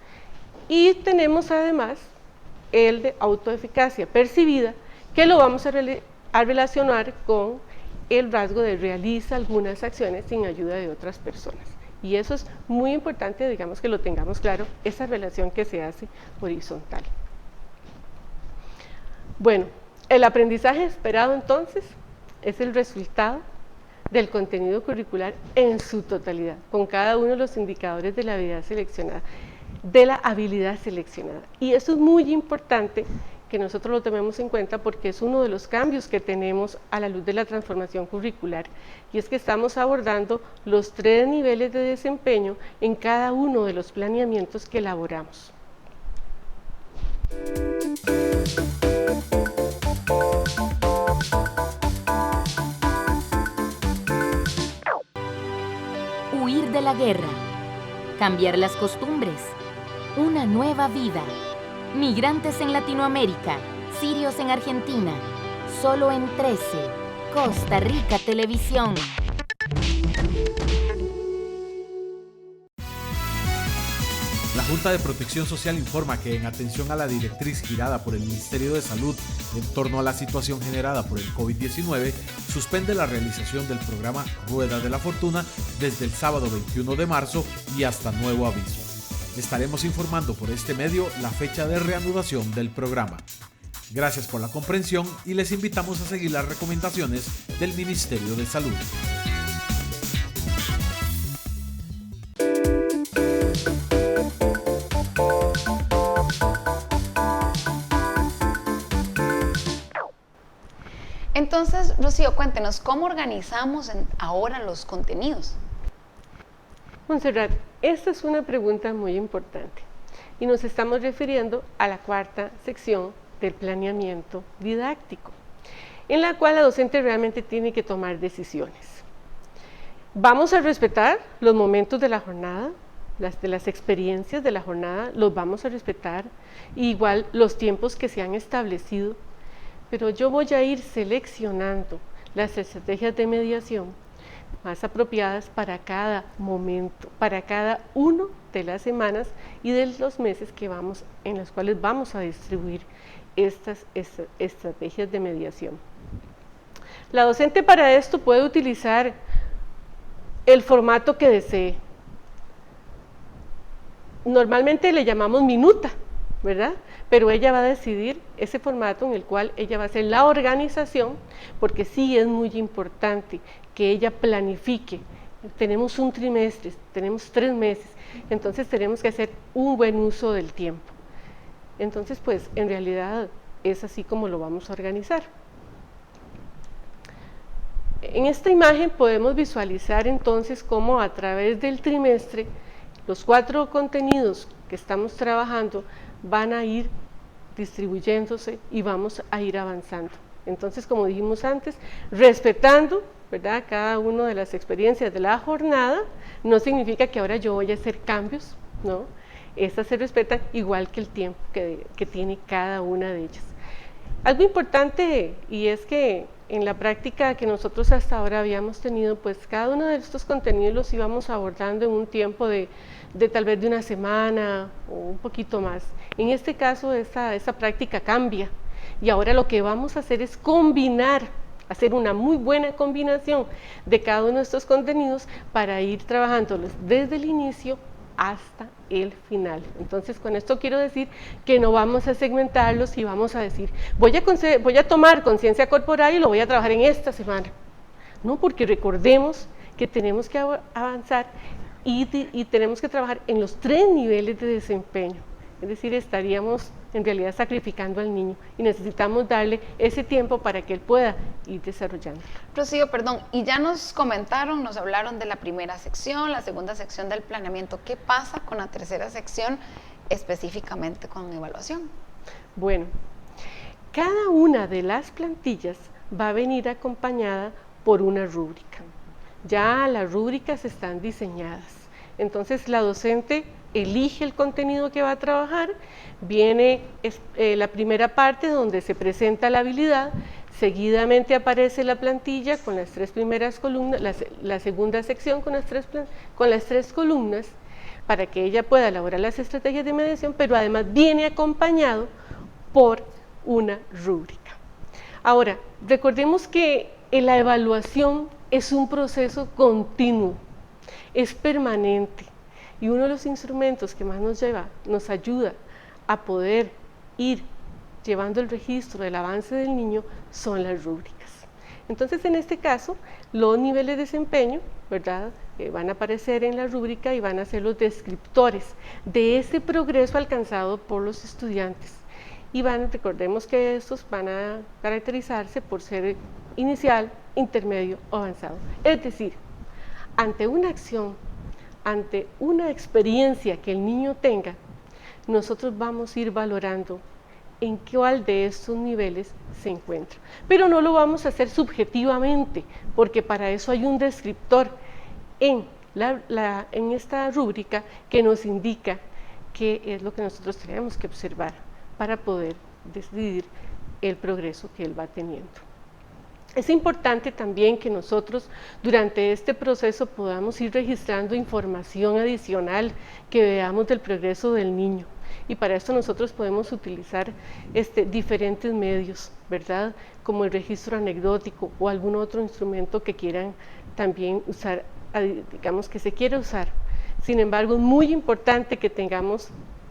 [SPEAKER 3] Y tenemos además el de autoeficacia percibida, que lo vamos a relacionar con el rasgo de realiza algunas acciones sin ayuda de otras personas. Y eso es muy importante, digamos, que lo tengamos claro, esa relación que se hace horizontal. Bueno, el aprendizaje esperado entonces es el resultado del contenido curricular en su totalidad, con cada uno de los indicadores de la habilidad seleccionada, Y eso es muy importante que nosotros lo tomemos en cuenta porque es uno de los cambios que tenemos a la luz de la transformación curricular, y es que estamos abordando los 3 niveles de desempeño en cada uno de los planeamientos que elaboramos.
[SPEAKER 8] Huir de la guerra, cambiar las costumbres, una nueva vida. Migrantes en Latinoamérica, sirios en Argentina, solo en 13, Costa Rica Televisión.
[SPEAKER 16] La Junta de Protección Social informa que en atención a la directriz girada por el Ministerio de Salud en torno a la situación generada por el COVID-19, suspende la realización del programa Rueda de la Fortuna desde el sábado 21 de marzo y hasta nuevo aviso. Estaremos informando por este medio la fecha de reanudación del programa. Gracias por la comprensión y les invitamos a seguir las recomendaciones del Ministerio de Salud.
[SPEAKER 1] Entonces, Rocío, cuéntenos, ¿cómo organizamos ahora los contenidos?
[SPEAKER 3] Montserrat, esta es una pregunta muy importante y nos estamos refiriendo a la 4ª sección del planeamiento didáctico, en la cual la docente realmente tiene que tomar decisiones. Vamos a respetar los momentos de la jornada, las experiencias de la jornada, los vamos a respetar, igual los tiempos que se han establecido, pero yo voy a ir seleccionando las estrategias de mediación más apropiadas para cada momento, para cada uno de las semanas y de los meses en los cuales vamos a distribuir estas estrategias de mediación. La docente para esto puede utilizar el formato que desee. Normalmente le llamamos minuta, ¿verdad? Pero ella va a decidir ese formato en el cual ella va a hacer la organización, porque sí es muy importante que ella planifique. Tenemos un trimestre, tenemos 3 meses, entonces tenemos que hacer un buen uso del tiempo. Entonces, pues, en realidad es así como lo vamos a organizar. En esta imagen podemos visualizar entonces cómo a través del trimestre los 4 contenidos que estamos trabajando van a ir distribuyéndose y vamos a ir avanzando. Entonces, como dijimos antes, respetando, ¿verdad?, cada una de las experiencias de la jornada, no significa que ahora yo voy a hacer cambios, ¿no? Estas se respetan igual que el tiempo que tiene cada una de ellas. Algo importante, y es que en la práctica que nosotros hasta ahora habíamos tenido, pues cada uno de estos contenidos los íbamos abordando en un tiempo de tal vez de una semana o un poquito más. En este caso, esa práctica cambia y ahora lo que vamos a hacer es hacer una muy buena combinación de cada uno de estos contenidos para ir trabajándolos desde el inicio hasta el final. Entonces, con esto quiero decir que no vamos a segmentarlos y vamos a decir, voy a tomar conciencia corporal y lo voy a trabajar en esta semana. No, porque recordemos que tenemos que avanzar y tenemos que trabajar en los 3 niveles de desempeño. Es decir, estaríamos en realidad sacrificando al niño y necesitamos darle ese tiempo para que él pueda ir desarrollando.
[SPEAKER 1] Rocío, perdón, y ya nos comentaron, nos hablaron de la primera sección, la segunda sección del planeamiento. ¿Qué pasa con la tercera sección específicamente con evaluación?
[SPEAKER 3] Bueno, cada una de las plantillas va a venir acompañada por una rúbrica. Ya las rúbricas están diseñadas. Entonces la docente elige el contenido que va a trabajar, viene la primera parte donde se presenta la habilidad, seguidamente aparece la plantilla con las 3 primeras columnas, la segunda sección con las 3 columnas, para que ella pueda elaborar las estrategias de mediación, pero además viene acompañado por una rúbrica. Ahora, recordemos que la evaluación es un proceso continuo, es permanente. Y uno de los instrumentos que más nos ayuda a poder ir llevando el registro del avance del niño son las rúbricas. Entonces, en este caso, los niveles de desempeño, ¿verdad?, van a aparecer en la rúbrica y van a ser los descriptores de ese progreso alcanzado por los estudiantes. Y recordemos que estos van a caracterizarse por ser inicial, intermedio o avanzado. Es decir, ante una acción, ante una experiencia que el niño tenga, nosotros vamos a ir valorando en cuál de estos niveles se encuentra. Pero no lo vamos a hacer subjetivamente, porque para eso hay un descriptor en esta rúbrica que nos indica qué es lo que nosotros tenemos que observar para poder decidir el progreso que él va teniendo. Es importante también que nosotros durante este proceso podamos ir registrando información adicional que veamos del progreso del niño, y para esto nosotros podemos utilizar diferentes medios, ¿verdad?, como el registro anecdótico o algún otro instrumento que quieran también usar, digamos que se quiera usar. Sin embargo, es muy importante que tengamos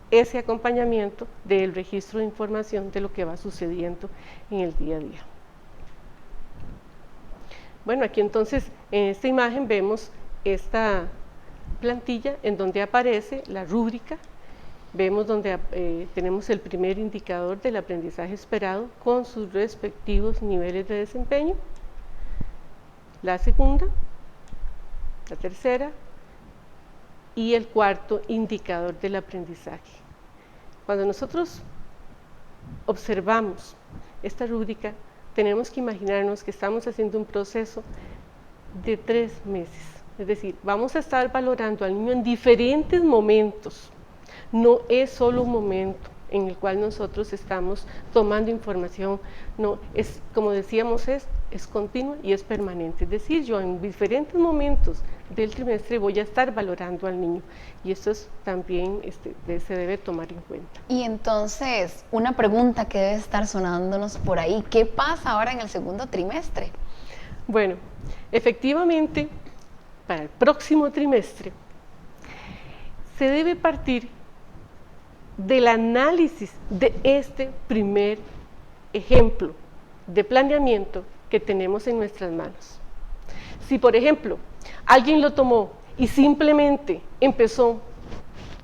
[SPEAKER 3] ese acompañamiento del registro de información de lo que va sucediendo en el día a día. Bueno, aquí entonces en esta imagen vemos esta plantilla en donde aparece la rúbrica, vemos donde tenemos el primer indicador del aprendizaje esperado con sus respectivos niveles de desempeño, la segunda, la tercera y el cuarto indicador del aprendizaje. Cuando nosotros observamos esta rúbrica, tenemos que imaginarnos que estamos haciendo un proceso de 3 meses. Es decir, vamos a estar valorando al niño en diferentes momentos. No es solo un momento en el cual nosotros estamos tomando información, no, es, como decíamos, es continua y es permanente. Es decir, yo en diferentes momentos del trimestre voy a estar valorando al niño, y esto es también se debe tomar en cuenta.
[SPEAKER 1] Y entonces, una pregunta que debe estar sonándonos por ahí, ¿qué pasa ahora en el segundo trimestre?
[SPEAKER 3] Bueno, efectivamente, para el próximo trimestre se debe partir del análisis de este primer ejemplo de planeamiento que tenemos en nuestras manos. Si, por ejemplo, alguien lo tomó y simplemente empezó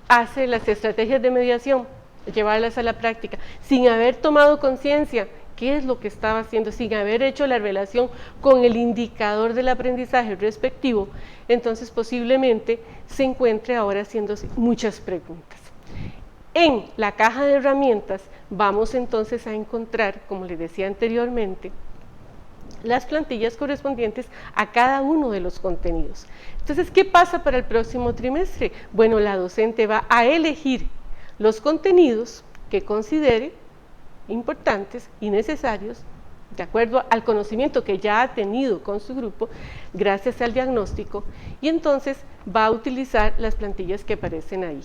[SPEAKER 3] a hacer las estrategias de mediación, llevarlas a la práctica, sin haber tomado conciencia qué es lo que estaba haciendo, sin haber hecho la relación con el indicador del aprendizaje respectivo, entonces posiblemente se encuentre ahora haciéndose muchas preguntas. En la caja de herramientas vamos entonces a encontrar, como les decía anteriormente, las plantillas correspondientes a cada uno de los contenidos. Entonces, ¿qué pasa para el próximo trimestre? Bueno, la docente va a elegir los contenidos que considere importantes y necesarios, de acuerdo al conocimiento que ya ha tenido con su grupo, gracias al diagnóstico, y entonces va a utilizar las plantillas que aparecen ahí.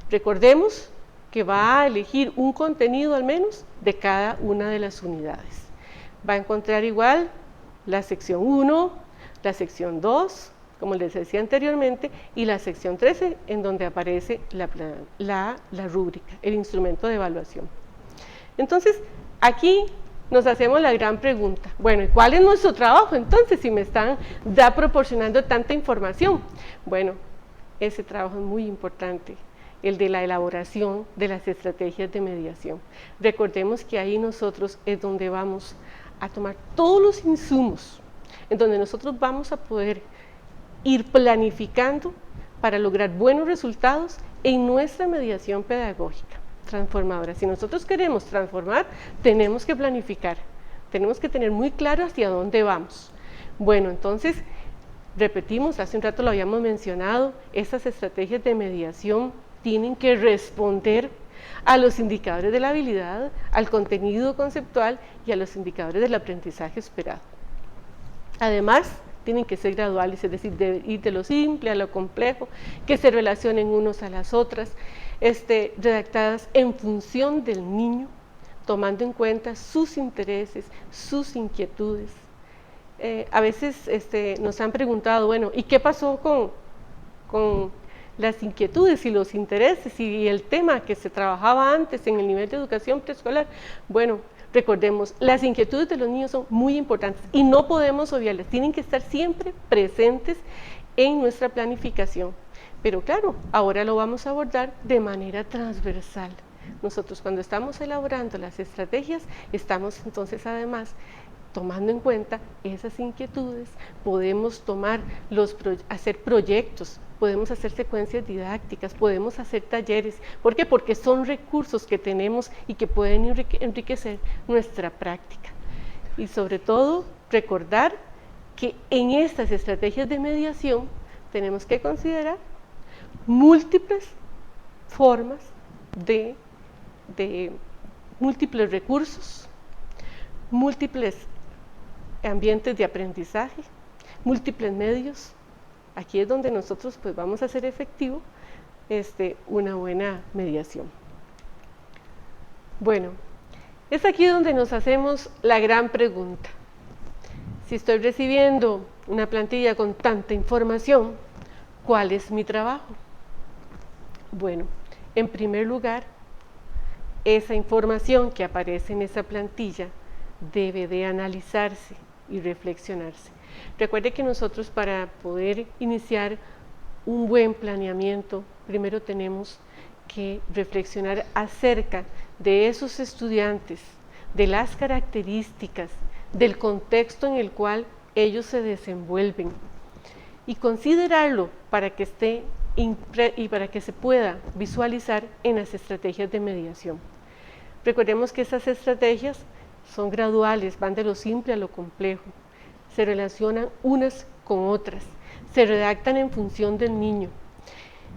[SPEAKER 3] Recordemos que va a elegir un contenido al menos de cada una de las unidades. Va a encontrar igual la sección 1, la sección 2, como les decía anteriormente, y la sección 13, en donde aparece la rúbrica, el instrumento de evaluación. Entonces, aquí nos hacemos la gran pregunta, bueno, ¿y cuál es nuestro trabajo entonces si me están proporcionando tanta información? Bueno, ese trabajo es muy importante, el de la elaboración de las estrategias de mediación. Recordemos que ahí nosotros es donde vamos a tomar todos los insumos, en donde nosotros vamos a poder ir planificando para lograr buenos resultados en nuestra mediación pedagógica transformadora. Si nosotros queremos transformar, tenemos que planificar, tenemos que tener muy claro hacia dónde vamos. Bueno, entonces, repetimos, hace un rato lo habíamos mencionado, estas estrategias de mediación tienen que responder a los indicadores de la habilidad, al contenido conceptual y a los indicadores del aprendizaje esperado. Además, tienen que ser graduales, es decir, de ir de lo simple a lo complejo, que se relacionen unos a las otras, redactadas en función del niño, tomando en cuenta sus intereses, sus inquietudes. A veces nos han preguntado, bueno, ¿y qué pasó con las inquietudes y los intereses y el tema que se trabajaba antes en el nivel de educación preescolar? Bueno, recordemos, las inquietudes de los niños son muy importantes y no podemos obviarlas, tienen que estar siempre presentes en nuestra planificación. Pero claro, ahora lo vamos a abordar de manera transversal. Nosotros cuando estamos elaborando las estrategias, estamos entonces además tomando en cuenta esas inquietudes, podemos hacer proyectos, podemos hacer secuencias didácticas, podemos hacer talleres. ¿Por qué? Porque son recursos que tenemos y que pueden enriquecer nuestra práctica. Y sobre todo, recordar que en estas estrategias de mediación tenemos que considerar múltiples formas de múltiples recursos, múltiples ambientes de aprendizaje, múltiples medios. Aquí es donde nosotros pues vamos a hacer efectivo una buena mediación. Bueno, es aquí donde nos hacemos la gran pregunta. Si estoy recibiendo una plantilla con tanta información, ¿cuál es mi trabajo? Bueno, en primer lugar, esa información que aparece en esa plantilla debe de analizarse y reflexionarse. Recuerde que nosotros para poder iniciar un buen planeamiento, primero tenemos que reflexionar acerca de esos estudiantes, de las características, del contexto en el cual ellos se desenvuelven y considerarlo para que esté y para que se pueda visualizar en las estrategias de mediación. Recordemos que esas estrategias son graduales, van de lo simple a lo complejo, se relacionan unas con otras, se redactan en función del niño,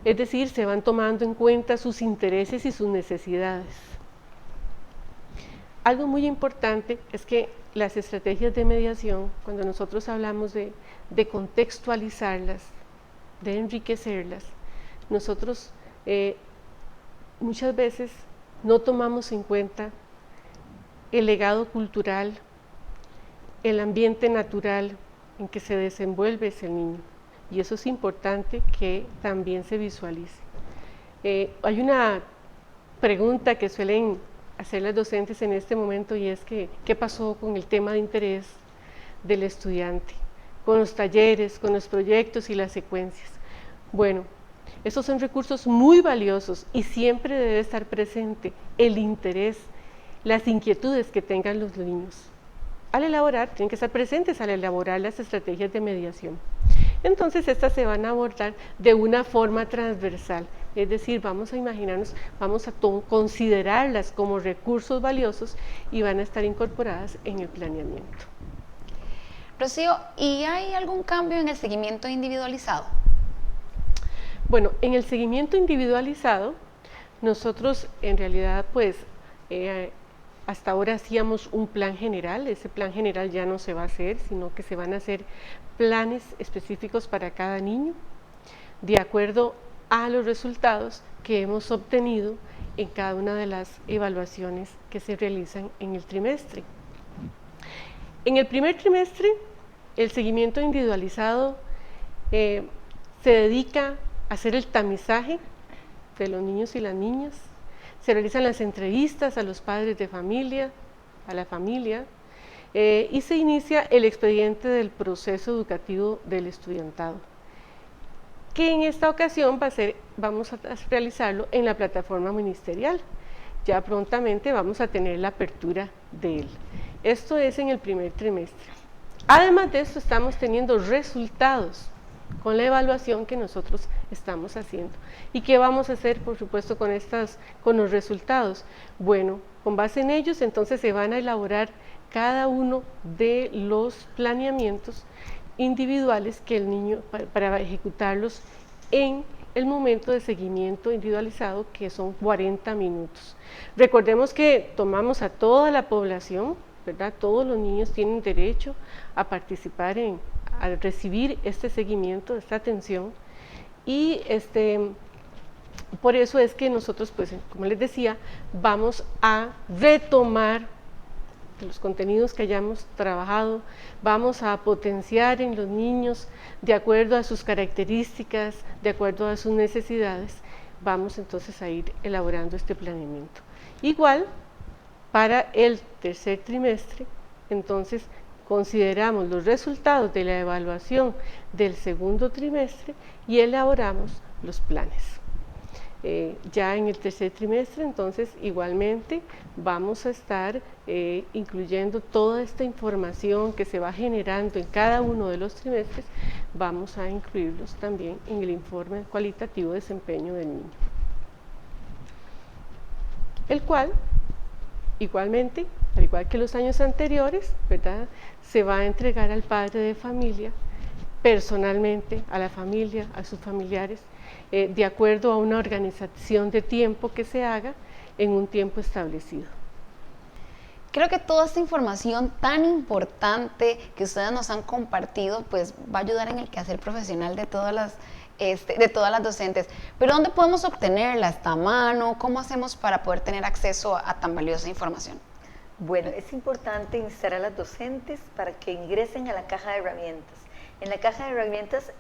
[SPEAKER 3] es decir, se van tomando en cuenta sus intereses y sus necesidades. Algo muy importante es que las estrategias de mediación, cuando nosotros hablamos de contextualizarlas, de enriquecerlas, nosotros muchas veces no tomamos en cuenta el legado cultural, el ambiente natural en que se desenvuelve ese niño, y eso es importante que también se visualice. Hay una pregunta que suelen hacer las docentes en este momento, y es que ¿qué pasó con el tema de interés del estudiante? Con los talleres, con los proyectos y las secuencias. Bueno, esos son recursos muy valiosos y siempre debe estar presente el interés, las inquietudes que tengan los niños. Al elaborar, tienen que estar presentes al elaborar las estrategias de mediación. Entonces estas se van a abordar de una forma transversal, es decir, vamos a imaginarnos, vamos a considerarlas como recursos valiosos y van a estar incorporadas en el planeamiento.
[SPEAKER 1] Rocío, ¿y hay algún cambio en el seguimiento individualizado?
[SPEAKER 3] Bueno, en el seguimiento individualizado, nosotros en realidad pues hasta ahora hacíamos un plan general, ese plan general ya no se va a hacer, sino que se van a hacer planes específicos para cada niño, de acuerdo a los resultados que hemos obtenido en cada una de las evaluaciones que se realizan en el trimestre. En el primer trimestre, el seguimiento individualizado se dedica a hacer el tamizaje de los niños y las niñas, se realizan las entrevistas a los padres de familia, a la familia, y se inicia el expediente del proceso educativo del estudiantado, que en esta ocasión vamos a realizarlo en la plataforma ministerial. Ya prontamente vamos a tener la apertura de él. Esto es en el primer trimestre. Además de esto, estamos teniendo resultados con la evaluación que nosotros estamos haciendo. ¿Y qué vamos a hacer, por supuesto, con los resultados? Bueno, con base en ellos, entonces se van a elaborar cada uno de los planeamientos individuales que el niño, para ejecutarlos en el momento de seguimiento individualizado, que son 40 minutos. Recordemos que tomamos a toda la población, ¿verdad? Todos los niños tienen derecho a participar a recibir este seguimiento, esta atención, y por eso es que nosotros, pues, como les decía, vamos a retomar los contenidos que hayamos trabajado, vamos a potenciar en los niños de acuerdo a sus características, de acuerdo a sus necesidades, vamos entonces a ir elaborando este planeamiento. Igual, para el tercer trimestre, entonces consideramos los resultados de la evaluación del segundo trimestre y elaboramos los planes. Ya en el tercer trimestre, entonces, igualmente vamos a estar incluyendo toda esta información que se va generando en cada uno de los trimestres, vamos a incluirlos también en el informe cualitativo de desempeño del niño. El cual, igualmente, al igual que los años anteriores, ¿verdad?, se va a entregar al padre de familia, personalmente, a la familia, a sus familiares, de acuerdo a una organización de tiempo que se haga en un tiempo establecido.
[SPEAKER 1] Creo que toda esta información tan importante que ustedes nos han compartido, pues va a ayudar en el quehacer profesional de todas las docentes. Pero ¿dónde podemos obtenerla? ¿Está a mano? ¿Cómo hacemos para poder tener acceso a tan valiosa información?
[SPEAKER 2] Bueno, es importante instar a las docentes para que ingresen a la caja de herramientas. En la caja de herramientas,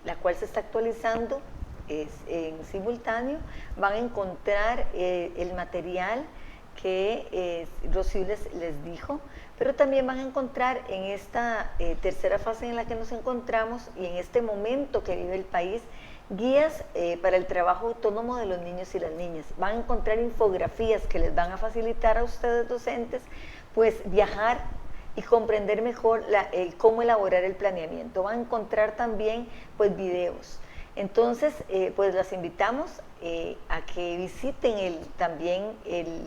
[SPEAKER 2] la cual se está actualizando en simultáneo, van a encontrar el material que Rocío les dijo, pero también van a encontrar en esta tercera fase en la que nos encontramos y en este momento que vive el país, guías para el trabajo autónomo de los niños y las niñas. Van a encontrar infografías que les van a facilitar a ustedes docentes pues viajar y comprender mejor cómo elaborar el planeamiento. Van a encontrar también pues videos. Entonces pues las invitamos a que visiten también el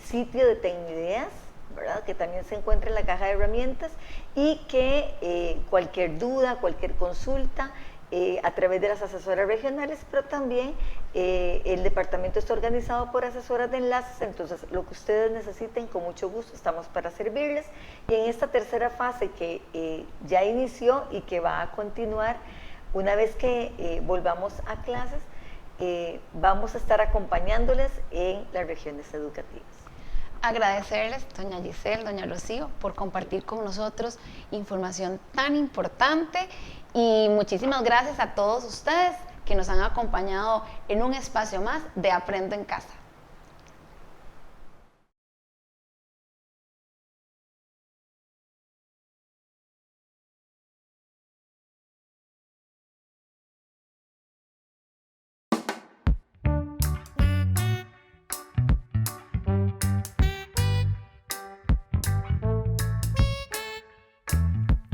[SPEAKER 2] sitio de Tecnideas, ¿verdad? Que también se encuentra en la caja de herramientas, y que cualquier duda, cualquier consulta, a través de las asesoras regionales, pero también el departamento está organizado por asesoras de enlaces, entonces lo que ustedes necesiten, con mucho gusto estamos para servirles. Y en esta tercera fase que ya inició y que va a continuar una vez que volvamos a clases, vamos a estar acompañándoles en las regiones educativas.
[SPEAKER 1] Agradecerles, doña Giselle, doña Rocío, por compartir con nosotros información tan importante, y muchísimas gracias a todos ustedes que nos han acompañado en un espacio más de Aprendo en Casa.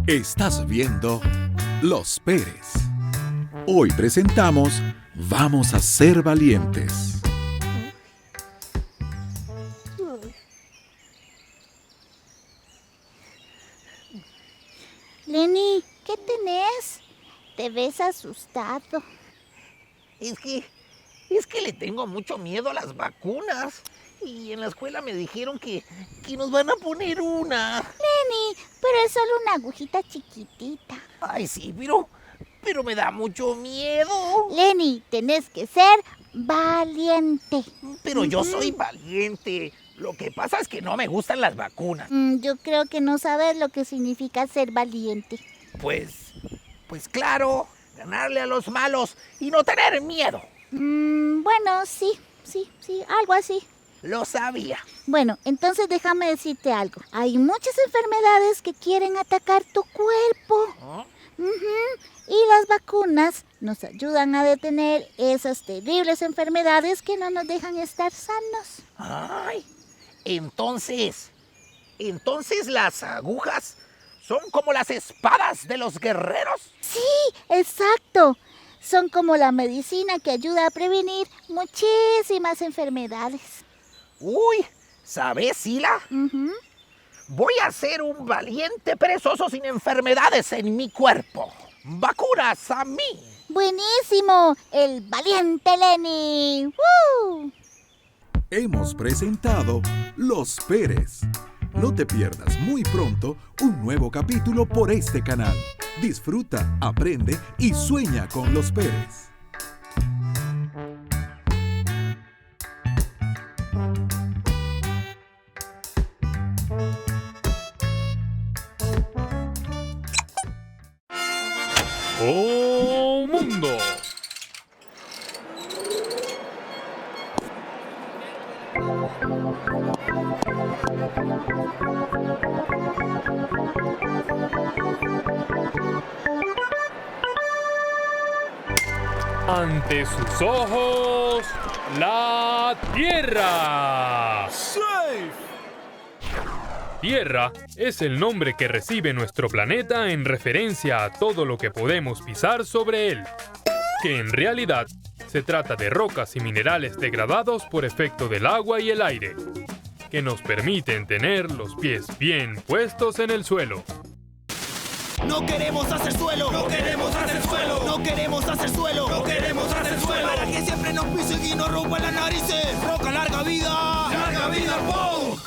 [SPEAKER 7] Estás viendo Los Pérez. Hoy presentamos Vamos a ser valientes.
[SPEAKER 17] Lenny, ¿qué tenés? Te ves asustado.
[SPEAKER 18] Es que le tengo mucho miedo a las vacunas. Y en la escuela me dijeron que nos van a poner una.
[SPEAKER 17] Lenny, pero es solo una agujita chiquitita.
[SPEAKER 18] Ay, sí, pero me da mucho miedo.
[SPEAKER 17] Lenny, tenés que ser valiente.
[SPEAKER 18] Pero yo soy valiente. Lo que pasa es que no me gustan las vacunas.
[SPEAKER 17] Yo creo que no sabes lo que significa ser valiente.
[SPEAKER 18] Pues claro, ganarle a los malos y no tener miedo.
[SPEAKER 17] Bueno, sí, algo así.
[SPEAKER 18] Lo sabía.
[SPEAKER 17] Bueno, entonces déjame decirte algo. Hay muchas enfermedades que quieren atacar tu cuerpo.
[SPEAKER 18] ¿Oh?
[SPEAKER 17] Y las vacunas nos ayudan a detener esas terribles enfermedades que no nos dejan estar sanos.
[SPEAKER 18] Ay, entonces las agujas son como las espadas de los guerreros.
[SPEAKER 17] Sí, exacto. Son como la medicina que ayuda a prevenir muchísimas enfermedades.
[SPEAKER 18] Uy, ¿sabes, Sila? Voy a ser un valiente perezoso sin enfermedades en mi cuerpo. ¡Vacunas a mí!
[SPEAKER 17] ¡Buenísimo! ¡El valiente Lenny! ¡Woo!
[SPEAKER 7] Hemos presentado Los Pérez. No te pierdas muy pronto un nuevo capítulo por este canal. Disfruta, aprende y sueña con Los Pérez.
[SPEAKER 19] ¡Oh, mundo! Ante sus ojos, la Tierra. Tierra es el nombre que recibe nuestro planeta en referencia a todo lo que podemos pisar sobre él, que en realidad se trata de rocas y minerales degradados por efecto del agua y el aire, que nos permiten tener los pies bien puestos en el suelo.
[SPEAKER 20] No queremos hacer suelo, no queremos hacer suelo, no queremos hacer suelo, no queremos hacer suelo. Para que siempre nos pisen y nos rompan las narices. Roca, larga vida punk.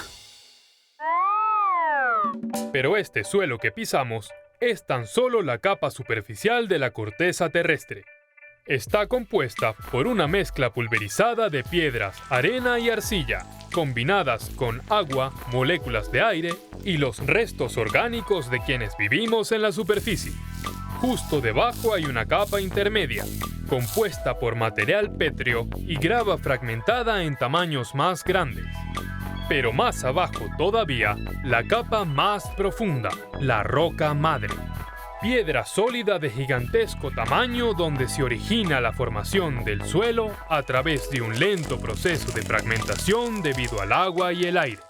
[SPEAKER 19] Pero este suelo que pisamos es tan solo la capa superficial de la corteza terrestre. Está compuesta por una mezcla pulverizada de piedras, arena y arcilla, combinadas con agua, moléculas de aire y los restos orgánicos de quienes vivimos en la superficie. Justo debajo hay una capa intermedia, compuesta por material pétreo y grava fragmentada en tamaños más grandes. Pero más abajo todavía, la capa más profunda, la roca madre. Piedra sólida de gigantesco tamaño donde se origina la formación del suelo a través de un lento proceso de fragmentación debido al agua y el aire.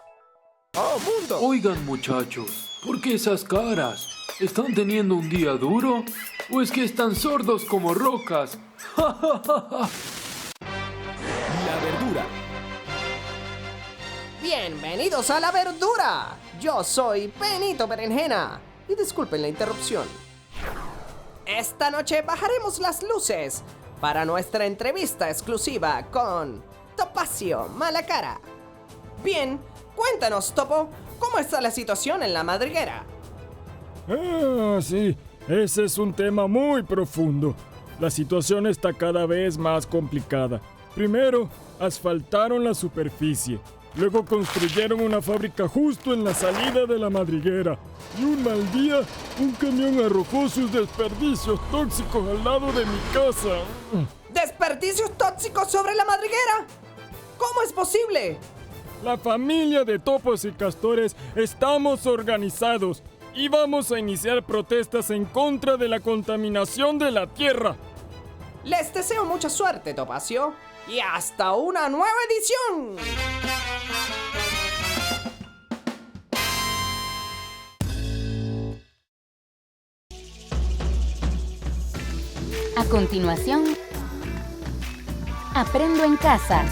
[SPEAKER 20] ¡Oh, mundo!
[SPEAKER 21] Oigan, muchachos, ¿por qué esas caras? ¿Están teniendo un día duro? ¿O es que están sordos como rocas?
[SPEAKER 20] La verdura.
[SPEAKER 4] Bienvenidos a La Verdura. Yo soy Benito Berenjena. Y disculpen la interrupción. Esta noche bajaremos las luces para nuestra entrevista exclusiva con Topacio Malacara. Bien, cuéntanos, Topo, ¿cómo está la situación en La Madriguera?
[SPEAKER 22] Sí, ese es un tema muy profundo. La situación está cada vez más complicada. Primero, asfaltaron la superficie. Luego construyeron una fábrica justo en la salida de La Madriguera. Y un mal día, un camión arrojó sus desperdicios tóxicos al lado de mi casa.
[SPEAKER 4] ¿Desperdicios tóxicos sobre La Madriguera? ¿Cómo es posible?
[SPEAKER 22] La familia de topos y castores estamos organizados y vamos a iniciar protestas en contra de la contaminación de la tierra.
[SPEAKER 4] Les deseo mucha suerte, Topacio, y hasta una nueva edición.
[SPEAKER 8] A continuación, Aprendo en Casa.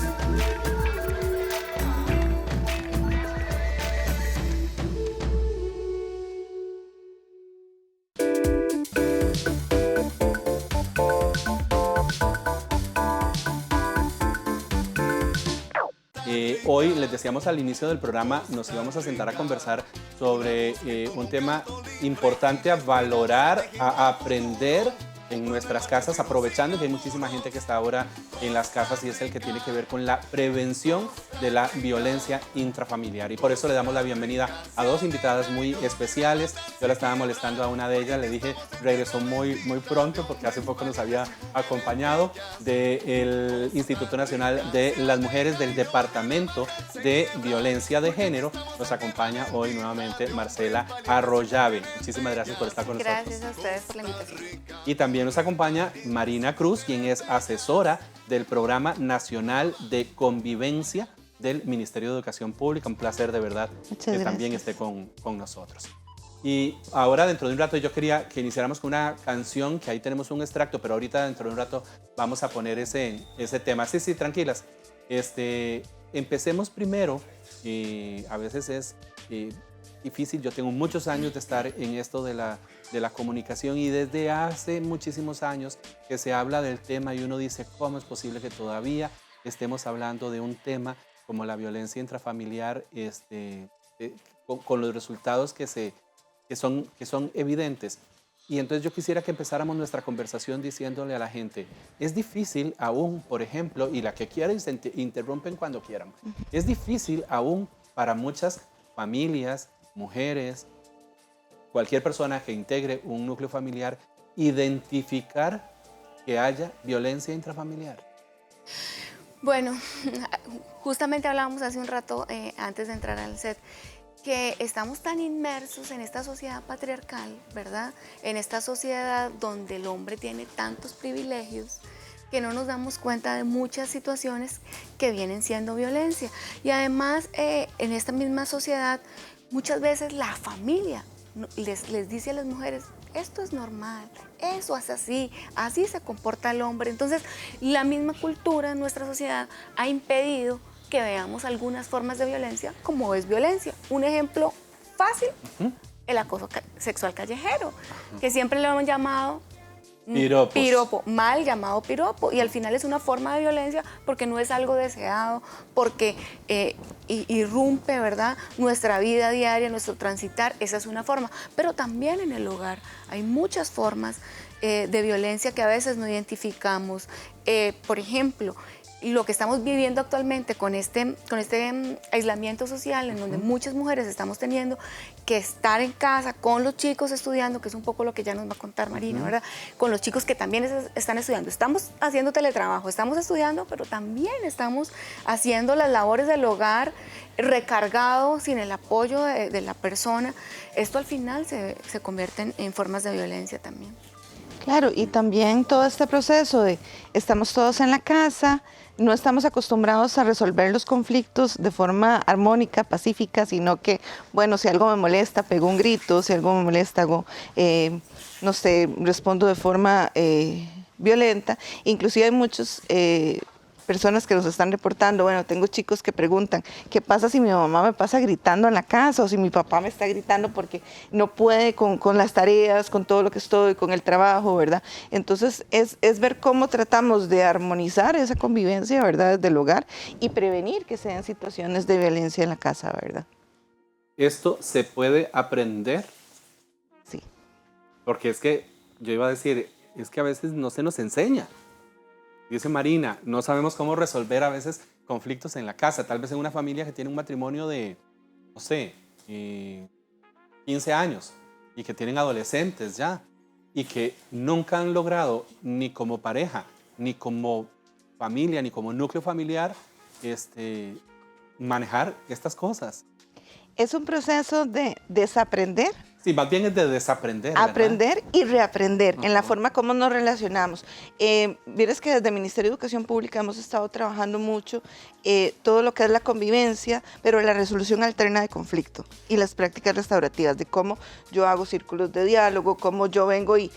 [SPEAKER 23] Hoy les decíamos al inicio del programa, nos íbamos a sentar a conversar sobre un tema importante a valorar, a aprender en nuestras casas, aprovechando que hay muchísima gente que está ahora en las casas, y es el que tiene que ver con la prevención de la violencia intrafamiliar. Y por eso le damos la bienvenida a dos invitadas muy especiales. Yo la estaba molestando a una de ellas, le dije, regresó muy pronto porque hace poco nos había acompañado del Instituto Nacional de las Mujeres del Departamento de Violencia de Género. Nos acompaña hoy nuevamente Marcela Arroyave. Muchísimas gracias por estar con nosotros.
[SPEAKER 1] Gracias a ustedes por la invitación.
[SPEAKER 23] Y también nos acompaña Marina Cruz, quien es asesora del Programa Nacional de Convivencia del Ministerio de Educación Pública. Un placer de verdad que también esté con nosotros. Y ahora, dentro de un rato, yo quería que iniciáramos con una canción, que ahí tenemos un extracto, pero ahorita dentro de un rato vamos a poner ese tema. Sí, tranquilas. Empecemos primero, a veces es difícil. Yo tengo muchos años de estar en esto de la comunicación, y desde hace muchísimos años que se habla del tema, y uno dice, ¿cómo es posible que todavía estemos hablando de un tema como la violencia intrafamiliar con los resultados que son evidentes? Y entonces yo quisiera que empezáramos nuestra conversación diciéndole a la gente, es difícil aún, por ejemplo, y la que quiera interrumpen cuando quieran, es difícil aún para muchas familias, mujeres, cualquier persona que integre un núcleo familiar, identificar que haya violencia intrafamiliar.
[SPEAKER 1] Bueno, justamente hablábamos hace un rato, antes de entrar al set, que estamos tan inmersos en esta sociedad patriarcal, ¿verdad? En esta sociedad donde el hombre tiene tantos privilegios, que no nos damos cuenta de muchas situaciones que vienen siendo violencia. Y además, en esta misma sociedad, muchas veces la familia les dice a las mujeres, esto es normal, eso es así se comporta el hombre. Entonces, la misma cultura en nuestra sociedad ha impedido que veamos algunas formas de violencia como es violencia. Un ejemplo fácil, el acoso sexual callejero, que siempre le hemos llamado piropo, mal llamado piropo, y al final es una forma de violencia porque no es algo deseado, porque irrumpe, ¿verdad?, nuestra vida diaria, nuestro transitar. Esa es una forma, pero también en el hogar hay muchas formas de violencia que a veces no identificamos. Por ejemplo, lo que estamos viviendo actualmente con este aislamiento social, en donde muchas mujeres estamos teniendo que estar en casa con los chicos estudiando, que es un poco lo que ya nos va a contar Marina, ¿verdad? Con los chicos que también están estudiando. Estamos haciendo teletrabajo, estamos estudiando, pero también estamos haciendo las labores del hogar recargado, sin el apoyo de la persona. Esto al final se convierte en formas de violencia también.
[SPEAKER 24] Claro, y también todo este proceso de estamos todos en la casa, no estamos acostumbrados a resolver los conflictos de forma armónica, pacífica, sino que, bueno, si algo me molesta, pego un grito, si algo me molesta, hago, no sé, respondo de forma violenta. Inclusive hay muchos personas que nos están reportando, bueno, tengo chicos que preguntan, ¿qué pasa si mi mamá me pasa gritando en la casa o si mi papá me está gritando porque no puede con las tareas, con todo lo que estoy, con el trabajo, ¿verdad? Entonces es ver cómo tratamos de armonizar esa convivencia, ¿verdad? Desde el hogar y prevenir que se den situaciones de violencia en la casa, ¿verdad?
[SPEAKER 23] ¿Esto se puede aprender?
[SPEAKER 24] Sí.
[SPEAKER 23] Porque es que, yo iba a decir, es que a veces no se nos enseña. Dice Marina, no sabemos cómo resolver a veces conflictos en la casa. Tal vez en una familia que tiene un matrimonio de, no sé, 15 años y que tienen adolescentes ya y que nunca han logrado ni como pareja, ni como familia, ni como núcleo familiar, manejar estas cosas.
[SPEAKER 24] Es un proceso de desaprender.
[SPEAKER 23] Sí, más bien es de desaprender, ¿verdad?
[SPEAKER 24] Aprender y reaprender en la forma como nos relacionamos. Vieres que desde el Ministerio de Educación Pública hemos estado trabajando mucho todo lo que es la convivencia, pero la resolución alterna de conflicto y las prácticas restaurativas, de cómo yo hago círculos de diálogo, cómo yo vengo y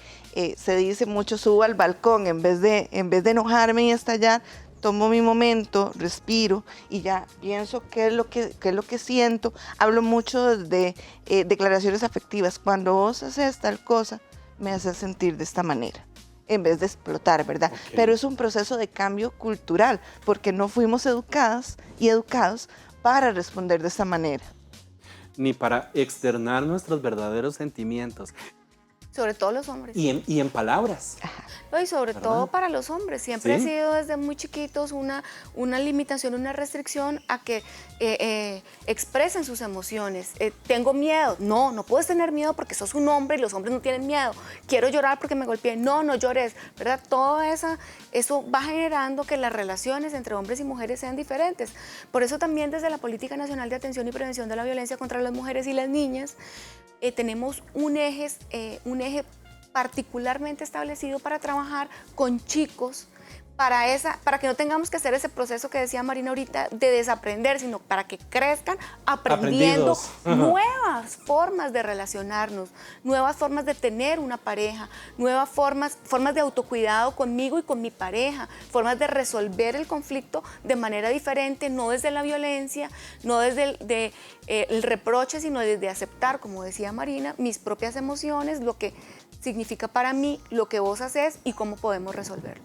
[SPEAKER 24] se dice mucho, subo al balcón en vez de enojarme y estallar, tomo mi momento, respiro y ya pienso qué es lo que siento. Hablo mucho de declaraciones afectivas. Cuando vos haces tal cosa, me haces sentir de esta manera, en vez de explotar, ¿verdad? Okay. Pero es un proceso de cambio cultural, porque no fuimos educadas y educados para responder de esta manera.
[SPEAKER 23] Ni para externar nuestros verdaderos sentimientos.
[SPEAKER 5] Sobre todo los hombres.
[SPEAKER 23] Y en palabras.
[SPEAKER 5] No, y sobre todo para los hombres. Siempre ha sido desde muy chiquitos una limitación, una restricción a que expresen sus emociones. Tengo miedo. No puedes tener miedo porque sos un hombre y los hombres no tienen miedo. Quiero llorar porque me golpeé. No llores, ¿verdad? Todo eso va generando que las relaciones entre hombres y mujeres sean diferentes. Por eso también desde la Política Nacional de Atención y Prevención de la Violencia contra las Mujeres y las Niñas, tenemos un eje particularmente establecido para trabajar con chicos, para que no tengamos que hacer ese proceso que decía Marina ahorita de desaprender, sino para que crezcan aprendiendo nuevas formas de relacionarnos, nuevas formas de tener una pareja, nuevas formas de autocuidado conmigo y con mi pareja, formas de resolver el conflicto de manera diferente, no desde la violencia, no desde el reproche, sino desde aceptar, como decía Marina, mis propias emociones, lo que significa para mí, lo que vos haces y cómo podemos resolverlo.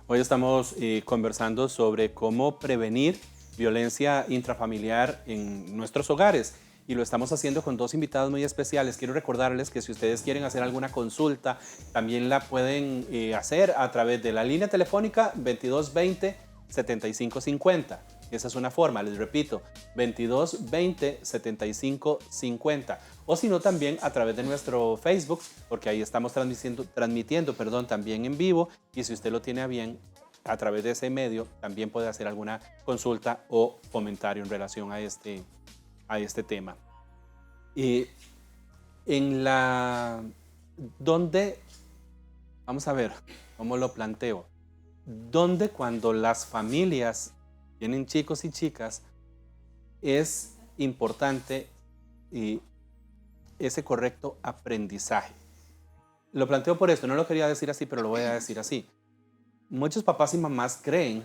[SPEAKER 23] Hoy estamos conversando sobre cómo prevenir violencia intrafamiliar en nuestros hogares y lo estamos haciendo con dos invitados muy especiales. Quiero recordarles que si ustedes quieren hacer alguna consulta, también la pueden hacer a través de la línea telefónica 2220-7550. Esa es una forma, les repito, 2220-7550. O si no, también a través de nuestro Facebook, porque ahí estamos transmitiendo también en vivo. Y si usted lo tiene a bien, a través de ese medio, también puede hacer alguna consulta o comentario en relación a este tema. Y vamos a ver cómo lo planteo. ¿Dónde cuando las familias tienen chicos y chicas es importante ese correcto aprendizaje? Lo planteo por esto, no lo quería decir así, pero lo voy a decir así. Muchos papás y mamás creen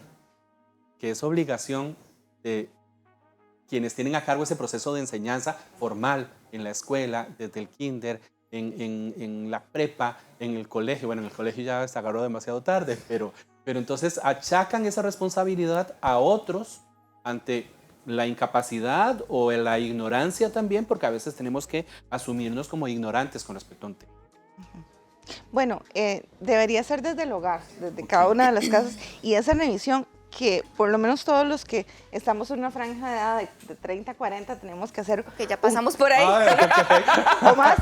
[SPEAKER 23] que es obligación de quienes tienen a cargo ese proceso de enseñanza formal en la escuela, desde el kinder, en la prepa, en el colegio. Bueno, en el colegio ya se agarró demasiado tarde, pero entonces achacan esa responsabilidad a otros ante la incapacidad o la ignorancia también, porque a veces tenemos que asumirnos como ignorantes con respecto a un tema.
[SPEAKER 24] Bueno, debería ser desde el hogar, desde cada una de las casas, y esa revisión que por lo menos todos los que estamos en una franja de edad de 30 a 40 tenemos que hacer...
[SPEAKER 5] Que ya pasamos por ahí.
[SPEAKER 24] O más.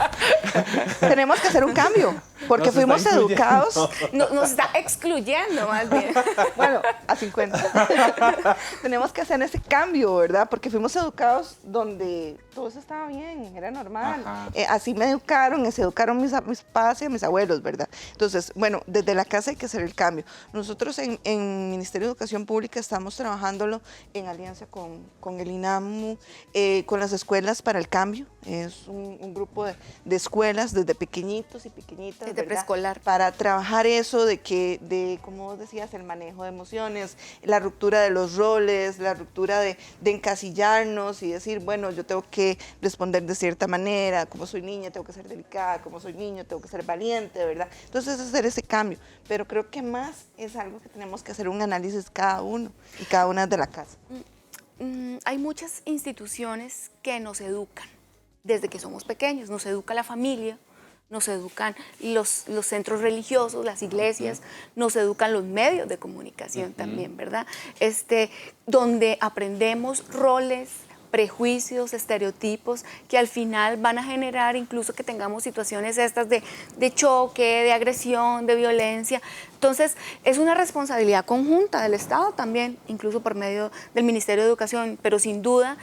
[SPEAKER 24] Tenemos que hacer un cambio, porque fuimos educados...
[SPEAKER 5] Nos está excluyendo más bien.
[SPEAKER 24] Bueno, a 50. Tenemos que hacer ese cambio, ¿verdad? Porque fuimos educados donde todo eso estaba bien, era normal. Así me educaron, se educaron mis padres y mis abuelos, ¿verdad? Entonces, bueno, desde la casa hay que hacer el cambio. Nosotros en Ministerio de Educación Educación Pública estamos trabajándolo en alianza con el INAMU, con las escuelas para el cambio. Es un grupo de escuelas desde pequeñitos y pequeñitas,
[SPEAKER 5] desde preescolar,
[SPEAKER 24] para trabajar eso de, como vos decías, el manejo de emociones, la ruptura de los roles, la ruptura de encasillarnos y decir, bueno, yo tengo que responder de cierta manera, como soy niña tengo que ser delicada, como soy niño tengo que ser valiente, ¿verdad? Entonces hacer ese cambio, pero creo que más es algo que tenemos que hacer un análisis cada uno y cada una de la casa.
[SPEAKER 5] Hay muchas instituciones que nos educan desde que somos pequeños, nos educa la familia, nos educan los centros religiosos, las iglesias, nos educan los medios de comunicación también, ¿verdad? Donde aprendemos roles, prejuicios, estereotipos que al final van a generar incluso que tengamos situaciones estas de choque, de agresión, de violencia. Entonces, es una responsabilidad conjunta del Estado también, incluso por medio del Ministerio de Educación, pero sin duda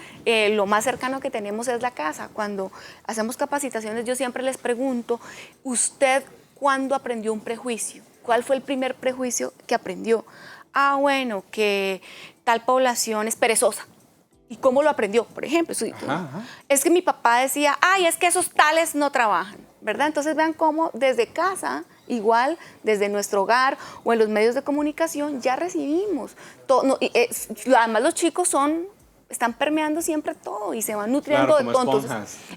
[SPEAKER 5] lo más cercano que tenemos es la casa. Cuando hacemos capacitaciones yo siempre les pregunto, ¿usted cuándo aprendió un prejuicio? ¿Cuál fue el primer prejuicio que aprendió? Ah, bueno, que tal población es perezosa. ¿Y cómo lo aprendió? Por ejemplo, es que mi papá decía, ay, es que esos tales no trabajan, ¿verdad? Entonces vean cómo desde casa, igual desde nuestro hogar o en los medios de comunicación ya recibimos. Además los chicos están permeando siempre todo y se van nutriendo de todo.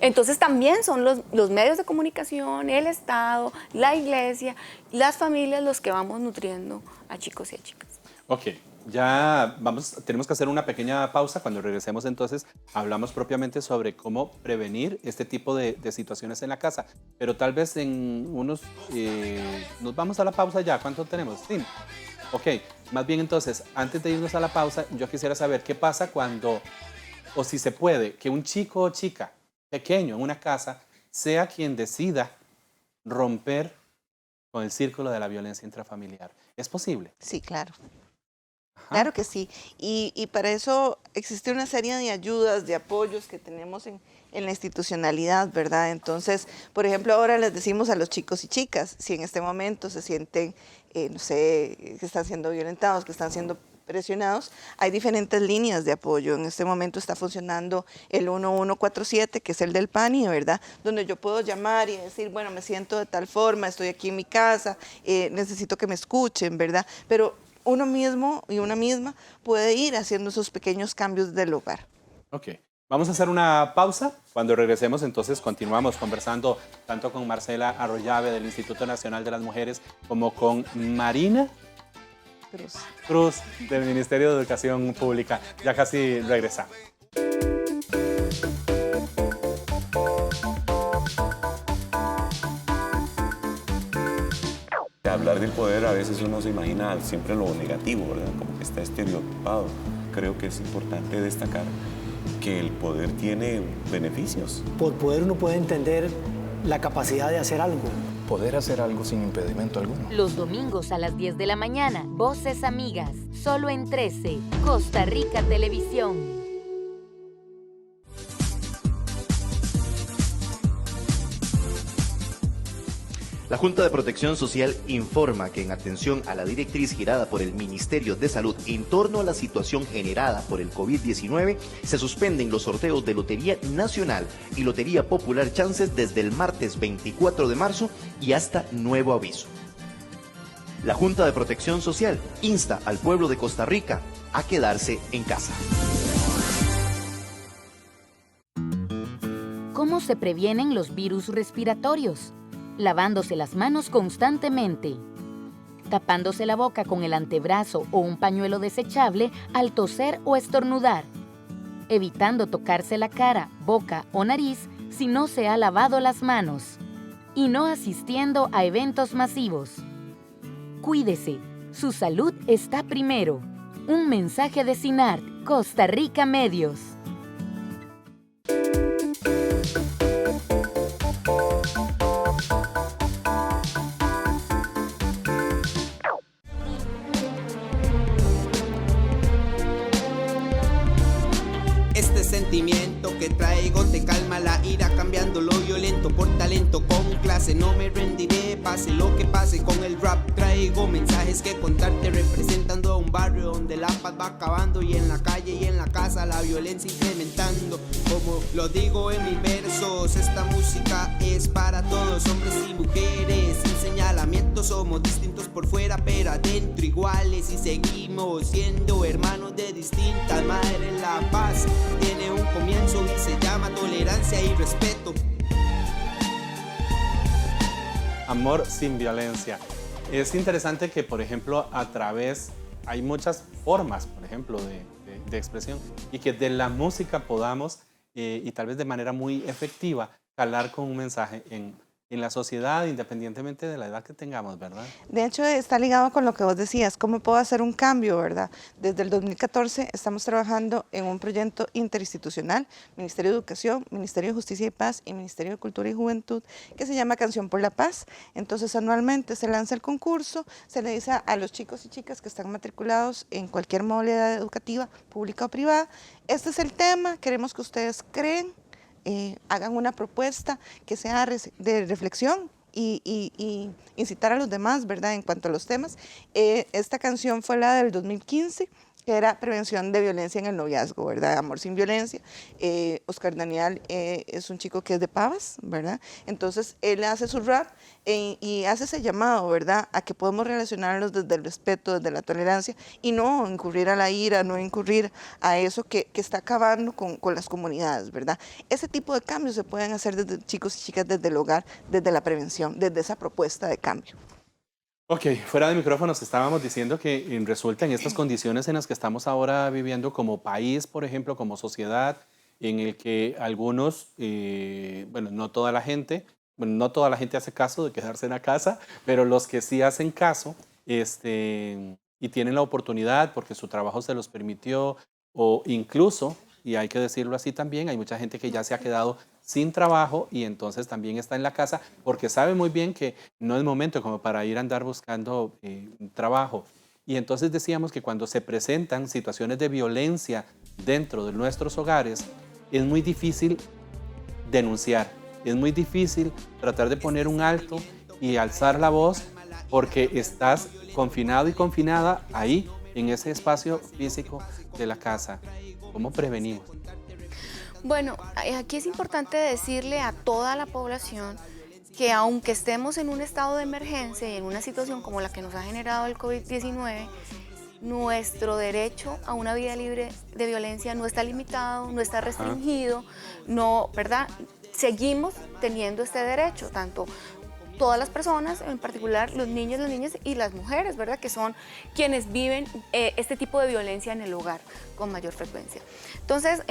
[SPEAKER 5] Entonces también son los medios de comunicación, el Estado, la iglesia, las familias los que vamos nutriendo a chicos y a chicas.
[SPEAKER 23] Ok. Ya tenemos que hacer una pequeña pausa. Cuando regresemos entonces hablamos propiamente sobre cómo prevenir este tipo de situaciones en la casa. Pero tal vez en unos... nos vamos a la pausa ya. ¿Cuánto tenemos? Sí. Ok, más bien entonces, antes de irnos a la pausa, yo quisiera saber qué pasa cuando, o si se puede, que un chico o chica pequeño en una casa sea quien decida romper con el círculo de la violencia intrafamiliar. ¿Es posible?
[SPEAKER 24] Sí, claro. Claro que sí, y para eso existe una serie de ayudas, de apoyos que tenemos en la institucionalidad, ¿verdad? Entonces, por ejemplo, ahora les decimos a los chicos y chicas, si en este momento se sienten, no sé, que están siendo violentados, que están siendo presionados, hay diferentes líneas de apoyo. En este momento está funcionando el 1147, que es el del PANI, ¿verdad? Donde yo puedo llamar y decir, bueno, me siento de tal forma, estoy aquí en mi casa, necesito que me escuchen, ¿verdad? Pero uno mismo y una misma puede ir haciendo esos pequeños cambios del hogar.
[SPEAKER 23] Ok, vamos a hacer una pausa. Cuando regresemos entonces continuamos conversando tanto con Marcela Arroyave del Instituto Nacional de las Mujeres como con Marina Cruz del Ministerio de Educación Pública. Ya casi regresamos.
[SPEAKER 6] Hablar del poder a veces uno se imagina siempre lo negativo, ¿verdad? Como que está estereotipado. Creo que es importante destacar que el poder tiene beneficios.
[SPEAKER 9] Por poder uno puede entender la capacidad de hacer algo.
[SPEAKER 10] Poder hacer algo sin impedimento alguno.
[SPEAKER 8] Los domingos a las 10 de la mañana, Voces Amigas, solo en 13, Costa Rica Televisión.
[SPEAKER 11] La Junta de Protección Social informa que en atención a la directriz girada por el Ministerio de Salud en torno a la situación generada por el COVID-19, se suspenden los sorteos de Lotería Nacional y Lotería Popular Chances desde el martes 24 de marzo y hasta nuevo aviso. La Junta de Protección Social insta al pueblo de Costa Rica a quedarse en casa.
[SPEAKER 8] ¿Cómo se previenen los virus respiratorios? Lavándose las manos constantemente, tapándose la boca con el antebrazo o un pañuelo desechable al toser o estornudar, evitando tocarse la cara, boca o nariz si no se ha lavado las manos, y no asistiendo a eventos masivos. Cuídese, su salud está primero. Un mensaje de CINART, Costa Rica Medios.
[SPEAKER 20] Este sentimiento que traigo te calma la ira, cambiando lo violento por talento con
[SPEAKER 12] clase. No me rendiré, pase lo que pase. Con el rap traigo mensajes que contarte, representando a un barrio donde la paz va acabando, y en la calle y en la casa la violencia incrementando. Como lo digo en mis versos, esta música es para todos, hombres y mujeres, sin señalamientos. Somos distintos por fuera pero adentro iguales, y seguimos siendo hermanos de distintas madres. La paz tiene un comienzo y se llama tolerancia y respeto.
[SPEAKER 23] Amor sin violencia. Es interesante que, por ejemplo, hay muchas formas, por ejemplo, de expresión, y que de la música podamos, y tal vez de manera muy efectiva, calar con un mensaje en la sociedad, independientemente de la edad que tengamos, ¿verdad?
[SPEAKER 24] De hecho, está ligado con lo que vos decías, ¿cómo puedo hacer un cambio, verdad? Desde el 2014 estamos trabajando en un proyecto interinstitucional, Ministerio de Educación, Ministerio de Justicia y Paz y Ministerio de Cultura y Juventud, que se llama Canción por la Paz. Entonces, anualmente se lanza el concurso, se le dice a los chicos y chicas que están matriculados en cualquier modalidad educativa, pública o privada, este es el tema, queremos que ustedes creen, hagan una propuesta que sea de reflexión y incitar a los demás, ¿verdad? En cuanto a los temas. Esta canción fue la del 2015, que era prevención de violencia en el noviazgo, ¿verdad? Amor sin violencia. Oscar Daniel es un chico que es de Pavas, ¿verdad? Entonces, él hace su rap y hace ese llamado, ¿verdad? A que podemos relacionarnos desde el respeto, desde la tolerancia, y no incurrir a la ira, no incurrir a eso que está acabando con las comunidades, ¿verdad? Ese tipo de cambios se pueden hacer desde chicos y chicas, desde el hogar, desde la prevención, desde esa propuesta de cambio.
[SPEAKER 23] Ok, fuera de micrófonos estábamos diciendo que resulta en estas condiciones en las que estamos ahora viviendo como país, por ejemplo, como sociedad, en el que algunos, no toda la gente hace caso de quedarse en la casa, pero los que sí hacen caso y tienen la oportunidad porque su trabajo se los permitió, o incluso, y hay que decirlo así también, hay mucha gente que ya se ha quedado sin trabajo y entonces también está en la casa porque sabe muy bien que no es momento como para ir a andar buscando trabajo. Y entonces decíamos que cuando se presentan situaciones de violencia dentro de nuestros hogares, es muy difícil denunciar, es muy difícil tratar de poner un alto y alzar la voz porque estás confinado y confinada ahí, en ese espacio físico de la casa. ¿Cómo prevenimos?
[SPEAKER 5] Bueno, aquí es importante decirle a toda la población que aunque estemos en un estado de emergencia y en una situación como la que nos ha generado el COVID-19, nuestro derecho a una vida libre de violencia no está limitado, no está restringido, no, ¿verdad? Seguimos teniendo este derecho, tanto todas las personas, en particular los niños, las niñas y las mujeres, ¿verdad? Que son quienes viven este tipo de violencia en el hogar con mayor frecuencia. Entonces,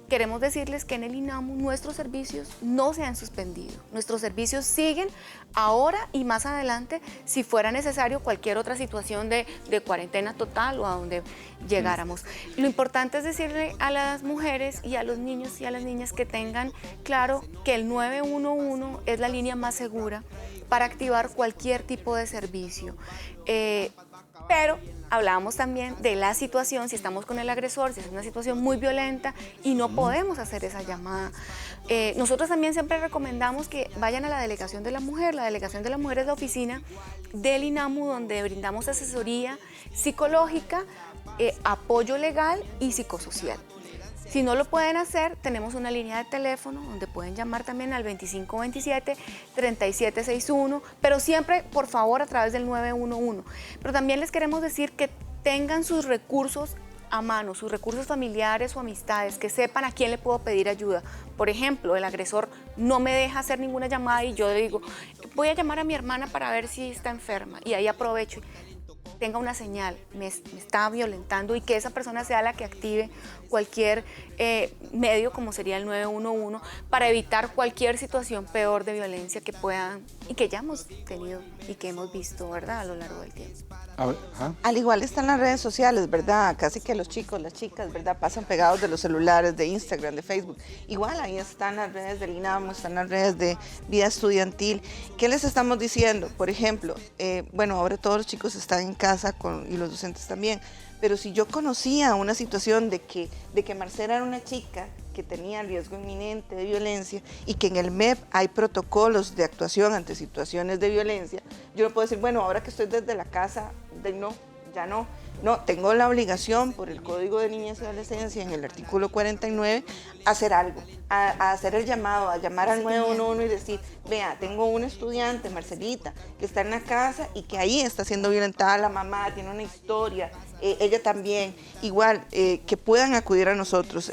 [SPEAKER 5] queremos decirles que en el INAMU nuestros servicios no se han suspendido. Nuestros servicios siguen ahora y más adelante si fuera necesario cualquier otra situación de cuarentena total o a donde llegáramos. Lo importante es decirle a las mujeres y a los niños y a las niñas que tengan claro que el 911 es la línea más segura para activar cualquier tipo de servicio. Pero hablábamos también de la situación, si estamos con el agresor, si es una situación muy violenta y no podemos hacer esa llamada. Nosotros también siempre recomendamos que vayan a la Delegación de la Mujer. La Delegación de la Mujer es la oficina del INAMU donde brindamos asesoría psicológica, apoyo legal y psicosocial. Si no lo pueden hacer, tenemos una línea de teléfono donde pueden llamar también al 2527-3761, pero siempre, por favor, a través del 911. Pero también les queremos decir que tengan sus recursos a mano, sus recursos familiares o amistades, que sepan a quién le puedo pedir ayuda. Por ejemplo, el agresor no me deja hacer ninguna llamada y yo le digo, voy a llamar a mi hermana para ver si está enferma, y ahí aprovecho. Tenga una señal, me está violentando, y que esa persona sea la que active cualquier medio como sería el 911 para evitar cualquier situación peor de violencia que puedan y que ya hemos tenido y que hemos visto, ¿verdad?, a lo largo del tiempo.
[SPEAKER 24] Al igual están las redes sociales, ¿verdad? Casi que los chicos, las chicas, ¿verdad? Pasan pegados de los celulares, de Instagram, de Facebook. Igual ahí están las redes del INAMU, están las redes de vida estudiantil. ¿Qué les estamos diciendo? Por ejemplo, ahora todos los chicos están en casa y los docentes también, pero si yo conocía una situación de que Marcela era una chica que tenía riesgo inminente de violencia y que en el MEP hay protocolos de actuación ante situaciones de violencia, yo no puedo decir, bueno, ahora que estoy desde la casa, ya no. No, tengo la obligación por el Código de Niñez y Adolescencia en el artículo 49 hacer algo, a hacer el llamado, a llamar al 911 y decir, vea, tengo una estudiante, Marcelita, que está en la casa y que ahí está siendo violentada la mamá, tiene una historia, ella también, igual, que puedan acudir a nosotros.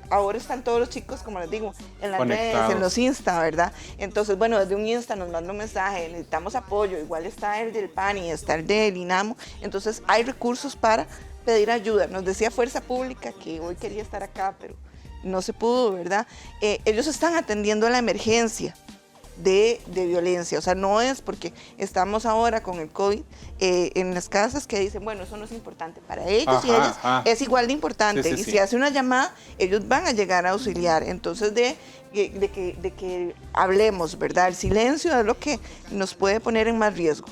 [SPEAKER 24] Ahora están todos los chicos, como les digo, en las
[SPEAKER 23] conectados,
[SPEAKER 24] redes, en los Insta, ¿verdad? Entonces, bueno, desde un Insta nos manda un mensaje, necesitamos apoyo, igual está el del PANI, está el del INAMO, entonces hay recursos para pedir ayuda. Nos decía Fuerza Pública que hoy quería estar acá, pero no se pudo, ¿verdad? Ellos están atendiendo la emergencia de violencia, o sea, no es porque estamos ahora con el COVID en las casas que dicen, bueno, eso no es importante, para ellos y ellas es igual de importante, y si hace una llamada, ellos van a llegar a auxiliar, entonces de que hablemos, ¿verdad? El silencio es lo que nos puede poner en más riesgo.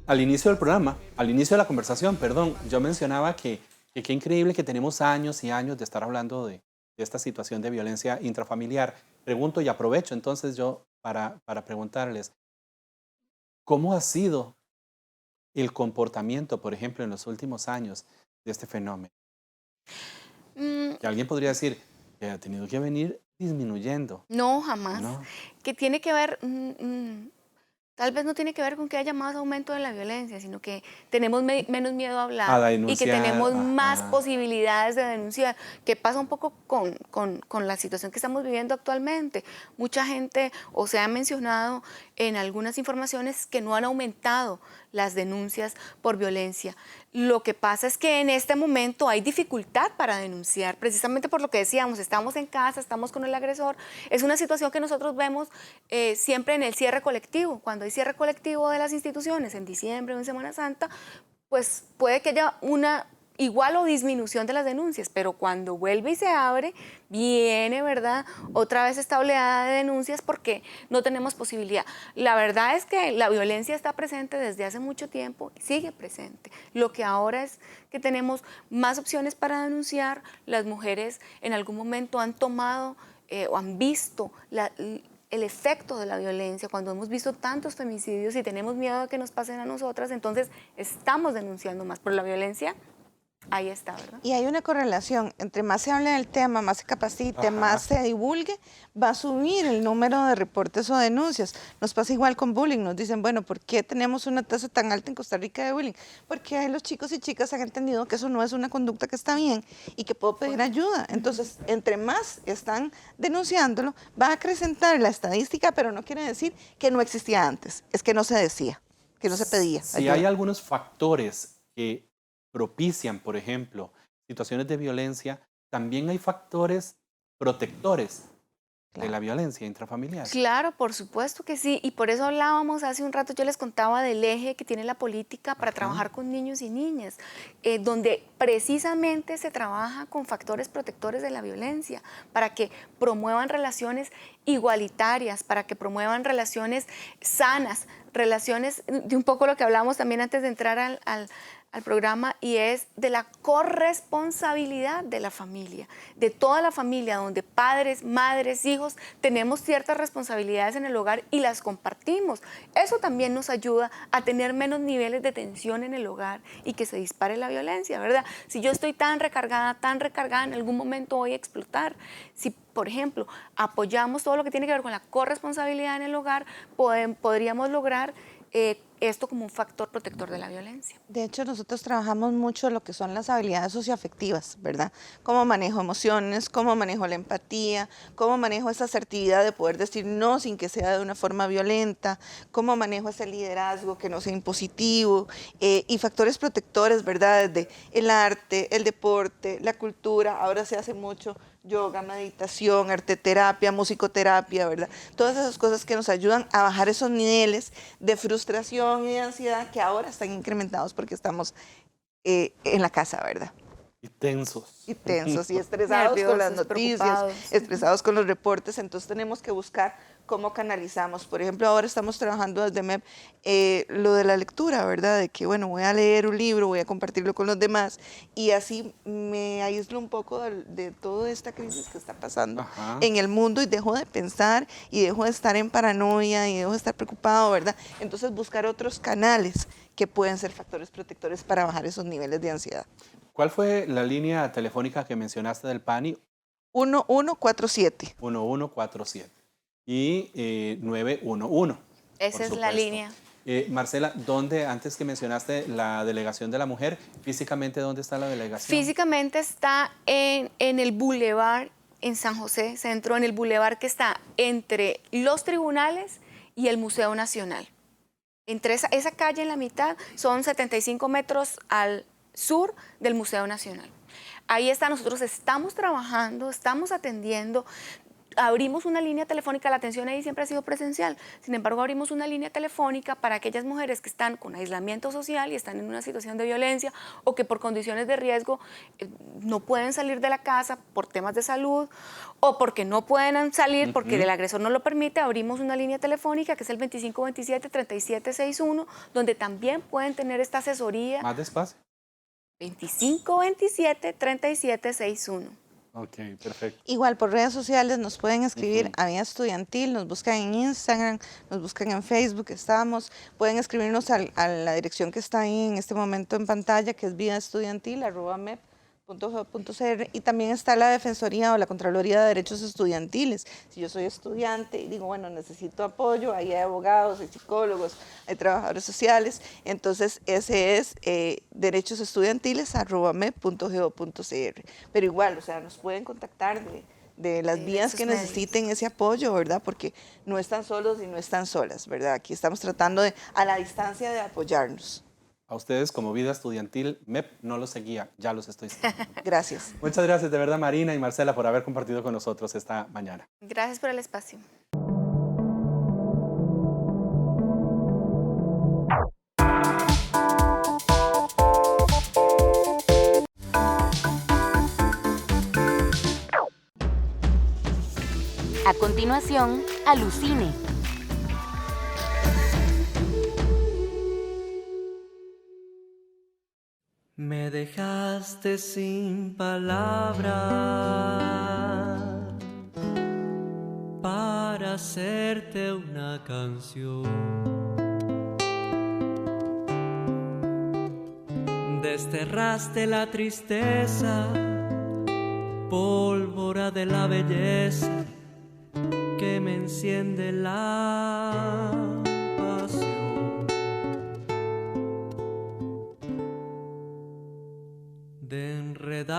[SPEAKER 23] Al inicio del programa, al inicio de la conversación, perdón, yo mencionaba que qué increíble que tenemos años y años de estar hablando de esta situación de violencia intrafamiliar. Pregunto y aprovecho entonces yo para preguntarles, ¿cómo ha sido el comportamiento, por ejemplo, en los últimos años de este fenómeno? Que alguien podría decir que ha tenido que venir disminuyendo.
[SPEAKER 5] No, jamás.
[SPEAKER 23] ¿No?
[SPEAKER 5] Que tiene que ver, tal vez no tiene que ver con que haya más aumento de la violencia, sino que tenemos menos miedo a hablar y que tenemos más posibilidades de denunciar, que pasa un poco con la situación que estamos viviendo actualmente. Mucha gente, o se ha mencionado en algunas informaciones, que no han aumentado las denuncias por violencia. Lo que pasa es que en este momento hay dificultad para denunciar, precisamente por lo que decíamos, estamos en casa, estamos con el agresor. Es una situación que nosotros vemos siempre en el cierre colectivo. Cuando hay cierre colectivo de las instituciones, en diciembre o en Semana Santa, pues puede que haya una igual o disminución de las denuncias, pero cuando vuelve y se abre, viene, ¿verdad?, otra vez esta oleada de denuncias porque no tenemos posibilidad. La verdad es que la violencia está presente desde hace mucho tiempo y sigue presente. Lo que ahora es que tenemos más opciones para denunciar. Las mujeres en algún momento han tomado o han visto el efecto de la violencia, cuando hemos visto tantos femicidios y tenemos miedo de que nos pasen a nosotras, entonces estamos denunciando más por la violencia. Ahí está, ¿verdad?
[SPEAKER 24] Y hay una correlación, entre más se hable del tema, más se capacite, más se divulgue, va a subir el número de reportes o denuncias. Nos pasa igual con bullying, nos dicen, bueno, ¿por qué tenemos una tasa tan alta en Costa Rica de bullying? Porque los chicos y chicas han entendido que eso no es una conducta que está bien y que puedo pedir ayuda. Entonces, entre más están denunciándolo, va a acrecentar la estadística, pero no quiere decir que no existía antes, es que no se decía, que no se pedía ayuda.
[SPEAKER 23] Si hay algunos factores que propician, por ejemplo, situaciones de violencia, también hay factores protectores de la violencia intrafamiliar.
[SPEAKER 5] Claro, por supuesto que sí, y por eso hablábamos hace un rato, yo les contaba del eje que tiene la política para trabajar con niños y niñas, donde precisamente se trabaja con factores protectores de la violencia, para que promuevan relaciones igualitarias, para que promuevan relaciones sanas, relaciones de un poco lo que hablábamos también antes de entrar al programa, y es de la corresponsabilidad de la familia, de toda la familia, donde padres, madres, hijos, tenemos ciertas responsabilidades en el hogar y las compartimos. Eso también nos ayuda a tener menos niveles de tensión en el hogar y que se dispare la violencia, ¿verdad? Si yo estoy tan recargada, en algún momento voy a explotar. Si, por ejemplo, apoyamos todo lo que tiene que ver con la corresponsabilidad en el hogar, podríamos lograr esto como un factor protector de la violencia.
[SPEAKER 24] De hecho, nosotros trabajamos mucho lo que son las habilidades socioafectivas, ¿verdad? Cómo manejo emociones, cómo manejo la empatía, cómo manejo esa asertividad de poder decir no sin que sea de una forma violenta, cómo manejo ese liderazgo que no sea impositivo, y factores protectores, ¿verdad? Desde el arte, el deporte, la cultura, ahora se hace mucho yoga, meditación, arteterapia, musicoterapia, ¿verdad? Todas esas cosas que nos ayudan a bajar esos niveles de frustración y de ansiedad que ahora están incrementados porque estamos en la casa, ¿verdad?
[SPEAKER 23] Y tensos.
[SPEAKER 24] Y tensos y estresados con las noticias, estresados con los reportes. Entonces tenemos que buscar cómo canalizamos. Por ejemplo, ahora estamos trabajando desde MEP lo de la lectura, ¿verdad? De que, bueno, voy a leer un libro, voy a compartirlo con los demás y así me aíslo un poco de toda esta crisis que está pasando en el mundo y dejo de pensar y dejo de estar en paranoia y dejo de estar preocupado, ¿verdad? Entonces buscar otros canales que pueden ser factores protectores para bajar esos niveles de ansiedad.
[SPEAKER 23] ¿Cuál fue la línea telefónica que mencionaste del PANI?
[SPEAKER 24] 1147.
[SPEAKER 23] 1147 y 911.
[SPEAKER 5] Esa es la línea.
[SPEAKER 23] Marcela, ¿dónde, antes que mencionaste la delegación de la mujer, físicamente dónde está la delegación?
[SPEAKER 5] Físicamente está en el bulevar en San José, centro, en el bulevar que está entre los tribunales y el Museo Nacional. Entre esa calle en la mitad son 75 metros al sur del Museo Nacional. Ahí está, nosotros estamos trabajando, estamos atendiendo. Abrimos una línea telefónica, la atención ahí siempre ha sido presencial, sin embargo abrimos una línea telefónica para aquellas mujeres que están con aislamiento social y están en una situación de violencia o que por condiciones de riesgo no pueden salir de la casa por temas de salud o porque no pueden salir porque el agresor no lo permite. Abrimos una línea telefónica que es el 2527-3761, donde también pueden tener esta asesoría.
[SPEAKER 23] Más despacio.
[SPEAKER 5] 2527-3761.
[SPEAKER 23] Ok, perfecto.
[SPEAKER 24] Igual por redes sociales nos pueden escribir a Vida Estudiantil, nos buscan en Instagram, nos buscan en Facebook, pueden escribirnos a la dirección que está ahí en este momento en pantalla, que es vidaestudiantil@mep.gov.cr, y también está la Defensoría o la Contraloría de Derechos Estudiantiles. Si yo soy estudiante y digo, bueno, necesito apoyo, ahí hay abogados, hay psicólogos, hay trabajadores sociales, entonces ese es derechosestudiantiles@mep.gov.cr. Pero igual, o sea, nos pueden contactar de las vías que necesiten ese apoyo, ¿verdad? Porque no están solos y no están solas, ¿verdad? Aquí estamos tratando a la distancia de apoyarnos.
[SPEAKER 23] A ustedes como Vida Estudiantil, MEP no los seguía, ya los estoy siguiendo.
[SPEAKER 24] Gracias.
[SPEAKER 23] Muchas gracias de verdad, Marina y Marcela, por haber compartido con nosotros esta mañana.
[SPEAKER 5] Gracias por el espacio.
[SPEAKER 8] A continuación, Alucine.
[SPEAKER 13] Me dejaste sin palabras para hacerte una canción. Desterraste la tristeza, pólvora de la belleza que me enciende la pasión. De enredar